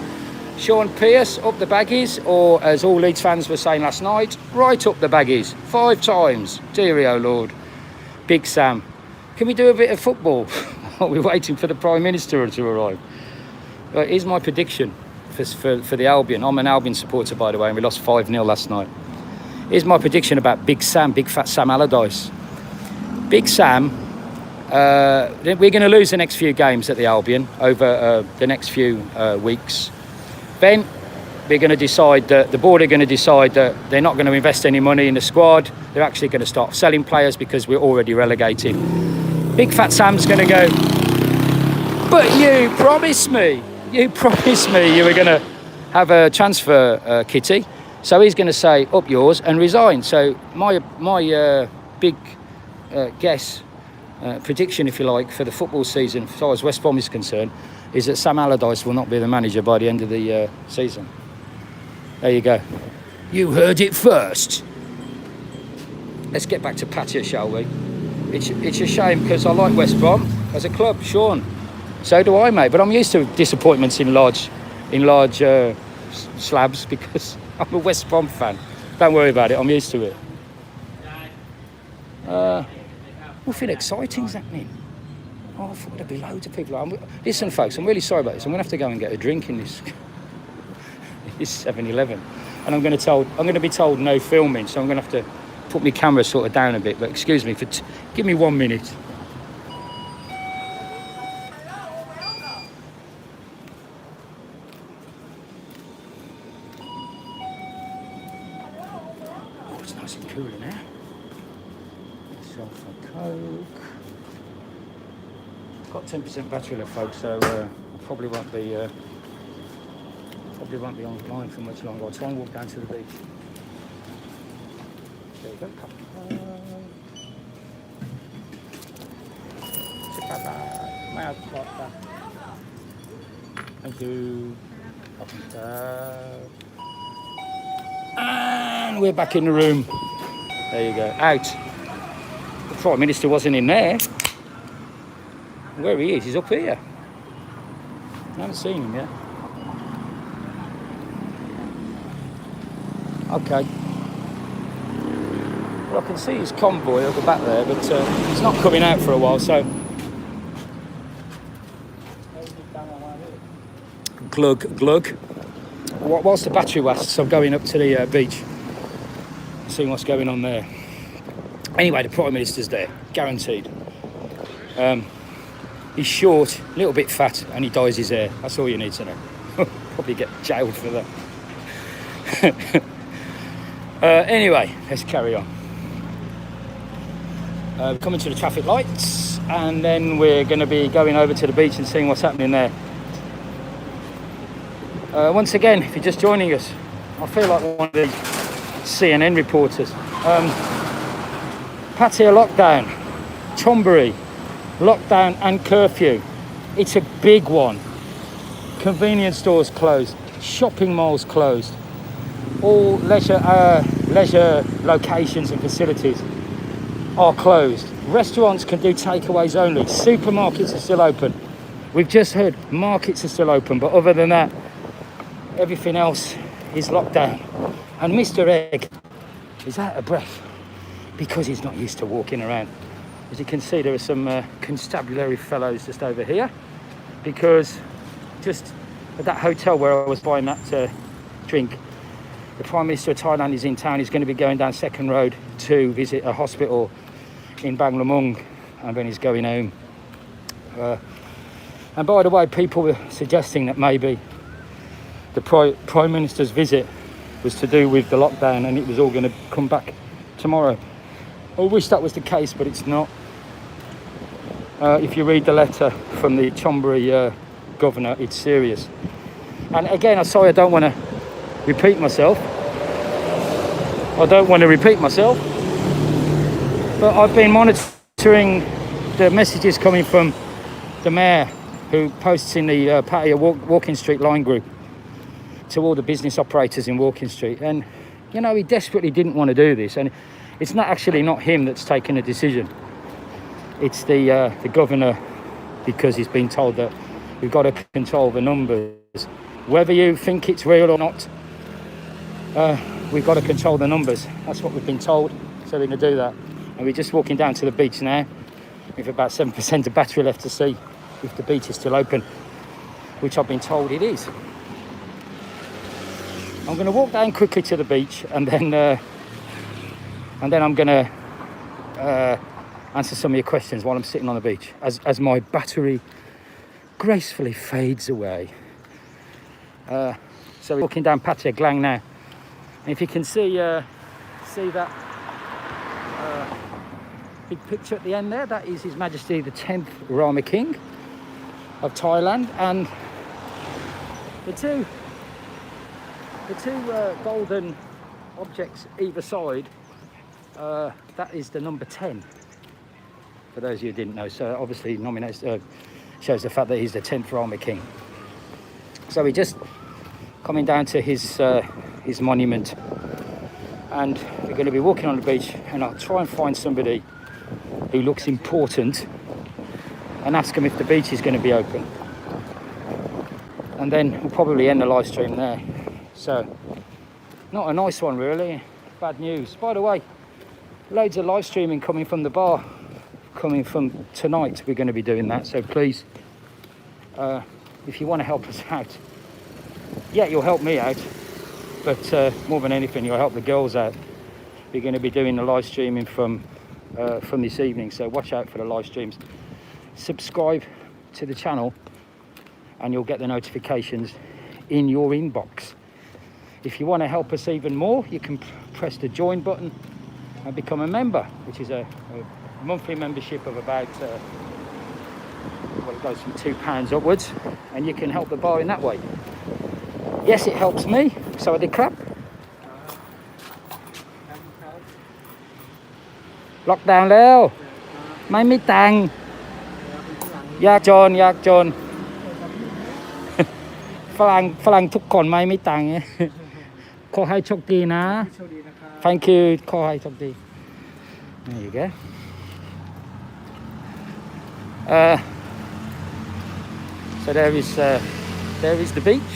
Sean Pierce, up the baggies, or as all Leeds fans were saying last night, right up the baggies, 5 times. Deary oh Lord. Big Sam. Can we do a bit of football while we're waiting for the Prime Minister to arrive? Here's my prediction for the Albion. I'm an Albion supporter, by the way, and we lost 5-0 last night. Here's my prediction about Big Sam, Big Fat Sam Allardyce. Big Sam, we're going to lose the next few games at the Albion over the next few weeks. Then we're going to decide that the board are going to decide that they're not going to invest any money in the squad. They're actually going to start selling players because we're already relegated. Big Fat Sam's going to go, but you promised me you were going to have a transfer kitty. So he's going to say, up yours, and resign. So my big guess, prediction, if you like, for the football season, as far as West Brom is concerned, is that Sam Allardyce will not be the manager by the end of the season. There you go. You heard it first. Let's get back to Pattaya, shall we? It's a shame because I like West Brom as a club, Sean. So do I, mate. But I'm used to disappointments in large slabs because I'm a West Brom fan. Don't worry about it. I'm used to it. Nothing exciting's happening. Oh, I thought there'd be loads of people. Listen, folks, I'm really sorry about this. I'm going to have to go and get a drink in this 7-Eleven. And I'm going to be told no filming, so I'm going to have to put my camera sort of down a bit. But excuse me, give me 1 minute. Oh, it's nice and cool in there. Myself a Coke. Got 10% battery left, folks, so I probably won't be online for much longer. I'll try and walk down to the beach. There you go. Thank you. And we're back in the room. There you go. Out. The Prime Minister wasn't in there. Where he is, he's up here. I haven't seen him yet. Okay. Well, I can see his convoy at the back there, but he's not coming out for a while, so... Glug, glug. Whilst the battery lasts, I'm going up to the beach, seeing what's going on there. Anyway, the Prime Minister's there, guaranteed. He's short, a little bit fat, and he dyes his hair. That's all you need to know. Probably get jailed for that. Anyway, let's carry on. We're coming to the traffic lights, and then we're going to be going over to the beach and seeing what's happening there. Once again, if you're just joining us, I feel like one of the CNN reporters. Pattaya lockdown, Chonburi, lockdown and curfew. It's a big one. Convenience stores closed, shopping malls closed, all leisure locations and facilities are closed. Restaurants can do takeaways only. Supermarkets are still open. We've just heard markets are still open, but other than that, everything else is locked down. And Mr. Egg is out of breath because he's not used to walking around. As you can see, there are some constabulary fellows just over here, because just at that hotel where I was buying that drink, the Prime Minister of Thailand is in town. He's going to be going down Second Road to visit a hospital in Banglamung, and then he's going home. And by the way, people were suggesting that maybe the Prime Minister's visit was to do with the lockdown and it was all going to come back tomorrow. I wish that was the case, but it's not. If you read the letter from the Chonburi governor, it's serious. And again, I'm sorry, I don't want to repeat myself. But I've been monitoring the messages coming from the mayor, who posts in the Pattaya Walking Street line group to all the business operators in Walking Street. And, you know, he desperately didn't want to do this. And it's not him that's taken the decision. It's the governor, because he's been told that we've got to control the numbers. Whether you think it's real or not, we've got to control the numbers. That's what we've been told, so we're going to do that. And we're just walking down to the beach now with about 7% of battery left to see if the beach is still open, which I've been told it is. I'm going to walk down quickly to the beach, and then I'm going to answer some of your questions while I'm sitting on the beach as my battery gracefully fades away. So we're walking down Pattaya Glang now, and if you can see that big picture at the end there, that is His Majesty the 10th Rama King of Thailand, and the two golden objects either side That is the number 10, for those of you who didn't know. So obviously nominates, shows the fact that he's the 10th Army King. So we're just coming down to his monument, and we're going to be walking on the beach, and I'll try and find somebody who looks important and ask them if the beach is going to be open. And then we'll probably end the live stream there. So, not a nice one really, bad news. By the way, loads of live streaming coming from the bar, coming from tonight. We're going to be doing that, so please, if you want to help us out, yeah, you'll help me out, but more than anything, you'll help the girls out. We're going to be doing the live streaming from this evening, so watch out for the live streams. Subscribe to the channel and you'll get the notifications in your inbox. If you want to help us even more, you can press the join button and become a member, which is a monthly membership of about well, it goes from £2 upwards, and you can help the bar in that way. Yes, it helps me, so I did clap. Lockdown แล้วไม่มีตังค์ยากจน ฝรั่งทุกคนไม่มีตังค์ ขอให้โชคดีนะ Thank you ขอให้โชคดี There you go. So there is the beach,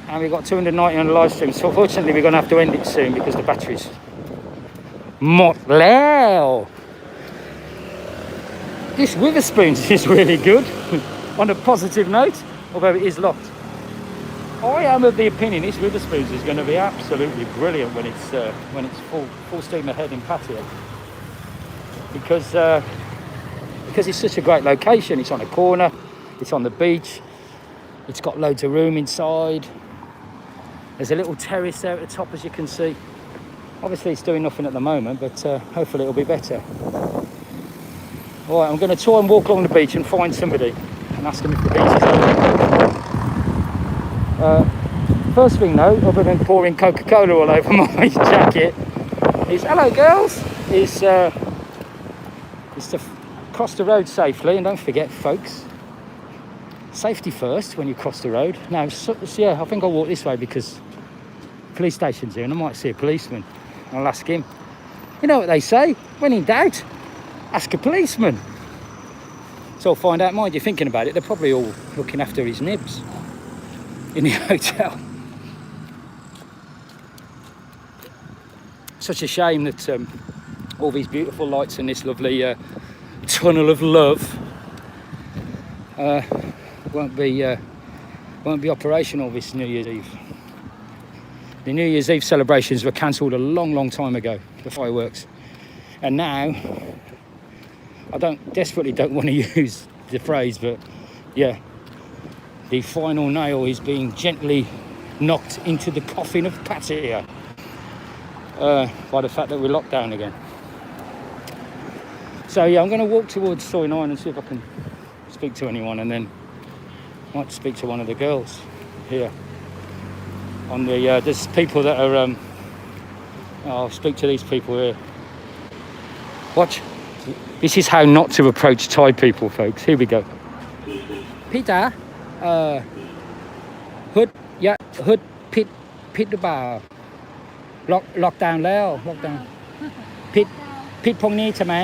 and we've got 290 on the live stream. So unfortunately we're going to have to end it soon because the battery's หมดแล้ว This Witherspoons is really good. On a positive note, although it is locked. I am of the opinion this Witherspoons is going to be absolutely brilliant when it's full steam ahead in Pattaya, because it's such a great location. It's on a corner, it's on the beach, it's got loads of room inside. There's a little terrace there at the top, as you can see. Obviously it's doing nothing at the moment, but hopefully it'll be better. All right, I'm going to try and walk along the beach and find somebody and ask them if the beach is open. First thing though, other than pouring Coca-Cola all over my jacket, is hello girls, is to cross the road safely, and don't forget folks, safety first when you cross the road. Now, so yeah, I think I'll walk this way because police station's here and I might see a policeman. I'll ask him. You know what they say, when in doubt, ask a policeman. So I'll find out. Mind you, thinking about it, they're probably all looking after his nibs in the hotel. Such a shame that all these beautiful lights and this lovely tunnel of love won't be operational this New Year's Eve. The New Year's Eve celebrations were cancelled a long time ago, the fireworks, and now I desperately don't want to use the phrase, but yeah, the final nail is being gently knocked into the coffin of Pattaya by the fact that we're locked down again. So yeah, I'm going to walk towards Soy 9 and see if I can speak to anyone, and then I might speak to one of the girls here. On the there's people that are I'll speak to these people here. Watch. This is how not to approach Thai people, folks. Here we go. พี่จ๋าฮึดผิดหรือเปล่าล็อกดาวน์แล้วล็อกดาวน์ผิดพรุ่งนี้ใช่ไหม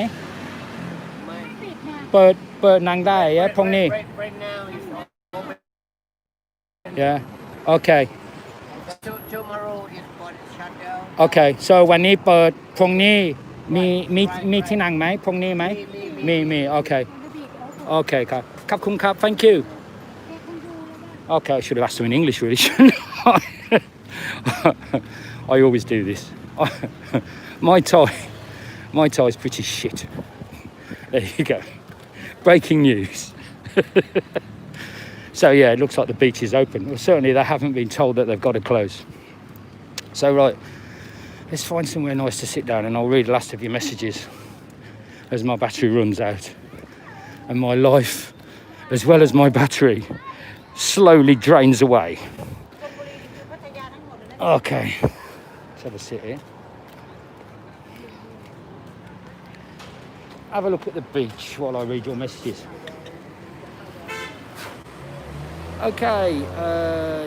เปิดหนังได้พรุ่งนี้ Yeah. Okay. Tomorrow is shut down. Okay. So วันนี้เปิดพรุ่งนี้มีที่นั่งไหมพรุ่งนี้ไหมมีโอเคครับขอบคุณครับ thank you. Okay, I should have asked them in English really, shouldn't I? I always do this. My Thai is pretty shit. There you go. Breaking news. So yeah, it looks like the beach is open. Well, certainly they haven't been told that they've got to close. So right, let's find somewhere nice to sit down, and I'll read the last of your messages as my battery runs out, and my life, as well as my battery, slowly drains away. Okay, let's have a sit here. have a look at the beach while I read your messages. Okay,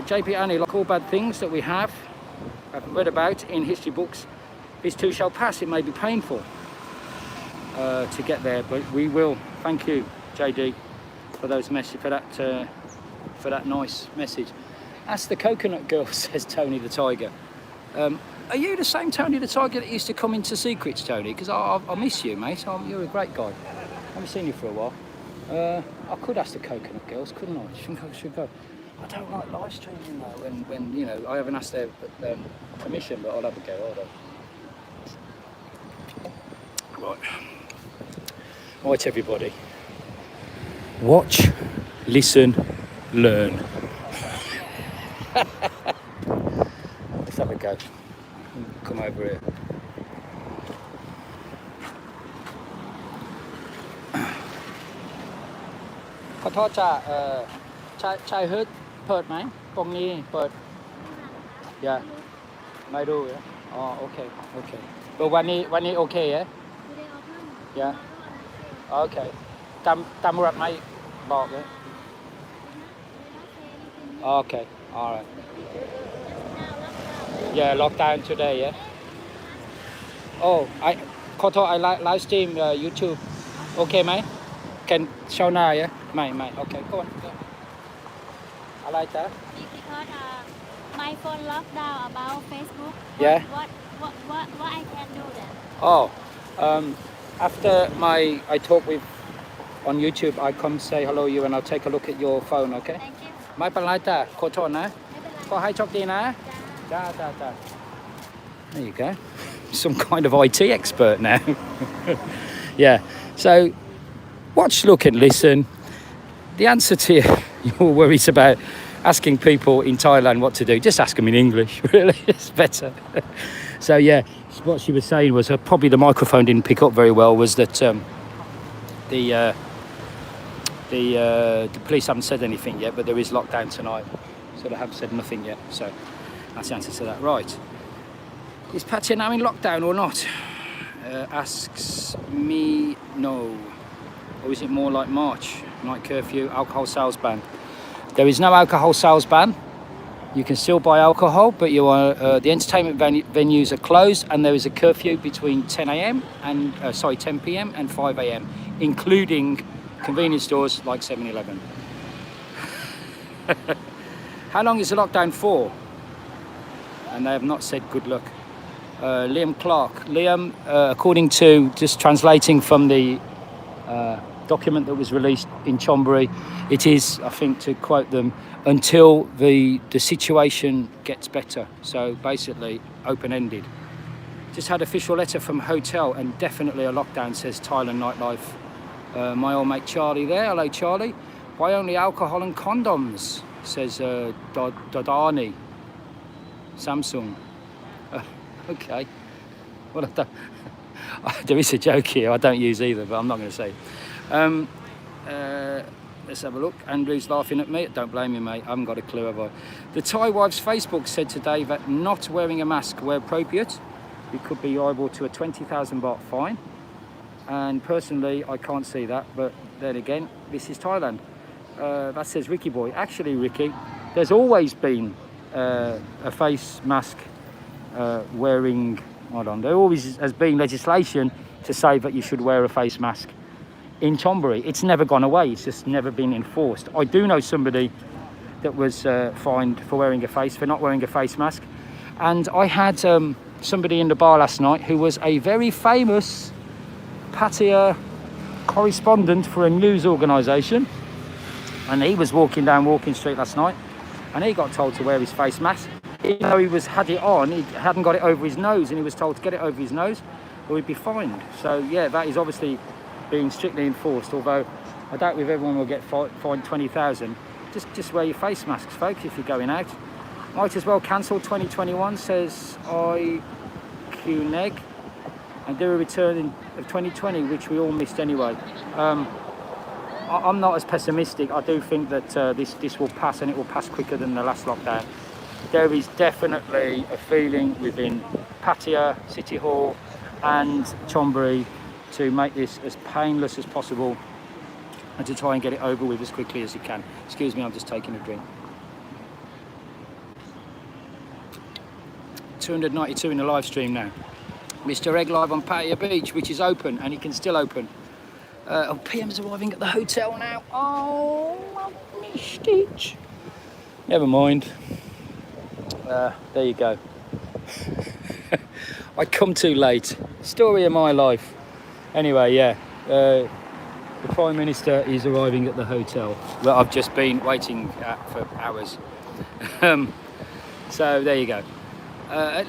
JP Annie, like all bad things that we have read about in history books, this too shall pass. It may be painful to get there, but we will. Thank you, JD, for those messages, for that nice message. Ask the coconut girl, says Tony the Tiger. Are you the same Tony the Tiger that used to come into Secrets, Tony? Because I miss you, mate. You're a great guy. I haven't seen you for a while. I could ask the coconut girls, couldn't I? Do you think I should go? I don't like live streaming though, when you know, I haven't asked their permission, but I'll have a go, hold on. Right, everybody. Watch, listen, learn. Let's have a go. Come over here.ขอโทษจ้ะชายฮึดเปิดไหมตรงนี้เปิดอย่าไม่รู้อ๋อโอเควันนี้โอเคอย่าโอเคตำรวจไม่บอกเลยโอเค alright yeah lockdown today oh I ขอโทษ I live stream YouTube โอเคไหม can show now ไม่โอเคก่อนอะไรจ๊ะ because my phone locked down about Facebook. Yeah. What I can do then? Oh, after I talk with on YouTube, I come say hello you and I'll take a look at your phone, okay? Thank you. ไม่เป็นไรจ้ะขอโทษนะ ไม่เป็นไร ขอให้โชคดีนะจ้า There you go. Some kind of IT expert now. Yeah. So watch, look and listen. The answer to your worries about asking people in Thailand what to do, just ask them in English, really. It's better. So yeah, what she was saying was probably the microphone didn't pick up very well, was that the police haven't said anything yet, but there is lockdown tonight, so they have said nothing yet. So that's the answer to that. Right, is Pattaya now in lockdown or not? Asks me no. Or is it more like March? Night curfew, alcohol sales ban. There is no alcohol sales ban. You can still buy alcohol, but the entertainment venues are closed, and there is a curfew between 10 p.m. and 5 a.m., including convenience stores like 7-Eleven. How long is the lockdown for? And they have not said good luck. Liam Clark. Liam, according to just translating from the document that was released in Chonburi, it is, I think, to quote them, until the situation gets better. So basically open-ended. Just had official letter from hotel and definitely a lockdown, says Thailand Nightlife. My old mate Charlie there. Hello Charlie. Why only alcohol and condoms, says Dodani. Samsung. Okay. Well, there is a joke here. I don't use either, but I'm not going to say it. Let's have a look. Andrew's laughing at me. Don't blame me, mate. I haven't got a clue about it. The Thai wife's Facebook said today that not wearing a mask where appropriate, you could be liable to a 20,000 baht fine. And personally, I can't see that. But then again, this is Thailand. That says Ricky Boy. Actually, Ricky, there's always been a face mask wearing. Hold on. There always has been legislation to say that you should wear a face mask. In Chonburi, it's never gone away. It's just never been enforced. I do know somebody that was fined for not wearing a face mask, and I had somebody in the bar last night who was a very famous Pattaya correspondent for a news organisation, and he was walking down Walking Street last night, and he got told to wear his face mask. Even though he had it on, he hadn't got it over his nose, and he was told to get it over his nose, or he'd be fined. So yeah, that is obviously being strictly enforced, although I doubt if everyone will get fined 20,000. Just wear your face masks, folks, if you're going out. Might as well cancel 2021, says IQNEG, and do a return of 2020, which we all missed anyway. I'm not as pessimistic. I do think that this will pass, and it will pass quicker than the last lockdown. There is definitely a feeling within Pattaya, City Hall and Chonburi to make this as painless as possible and to try and get it over with as quickly as you can. Excuse me, I'm just taking a drink. 292 in the live stream now. Mr. Egg live on Pattaya Beach, which is open, and it can still open. PM's arriving at the hotel now. Oh, I missed it. Never mind. There you go. I come too late. Story of my life. Anyway, yeah. The Prime Minister is arriving at the hotel that I've just been waiting at for hours. So there you go. At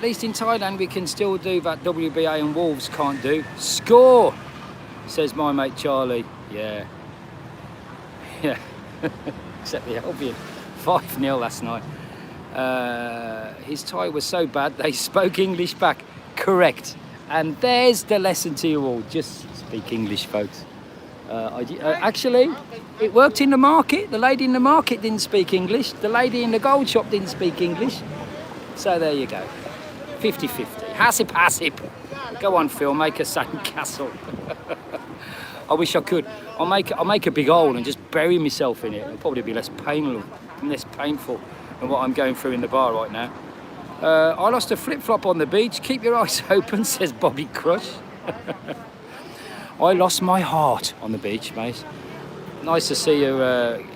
least in Thailand, we can still do that WBA and Wolves can't do. Score, says my mate Charlie. Yeah. Yeah. Except the Albion. 5-0 last night. His Thai was so bad, they spoke English back. Correct. And there's the lesson to you all. Just speak English, folks. Actually, it worked in the market. The lady in the market didn't speak English. The lady in the gold shop didn't speak English. So there you go. 50-50. Hasip, hasip. Go on, Phil. Make a sandcastle. I wish I could. I'll make a big hole and just bury myself in it. It'll probably be less painful than what I'm going through in the bar right now. I lost a flip-flop on the beach. Keep your eyes open, says Bobby Crush. I lost my heart on the beach, mate. Nice to see you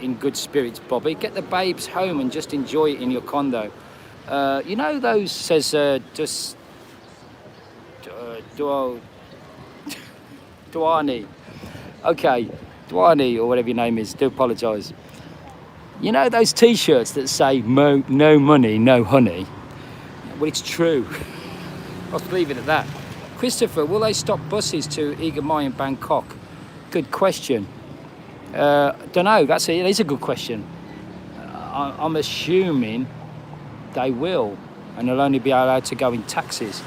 in good spirits, Bobby. Get the babes home and just enjoy it in your condo. You know those, says Duani. Okay, Duani, or whatever your name is, do apologise. You know those T-shirts that say no money, no honey? Well, it's true. I'll leave it at that. Christopher, will they stop buses to Igamai and Bangkok? Good question. Don't know. It is a good question. I'm assuming they will, and they'll only be allowed to go in taxis.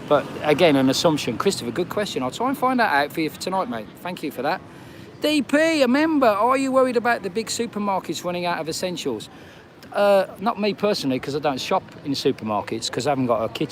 But again, an assumption. Christopher, good question. I'll try and find that out for you for tonight, mate. Thank you for that. DP, a member. Are you worried about the big supermarkets running out of essentials? Not me personally, because I don't shop in supermarkets because I haven't got a kitchen.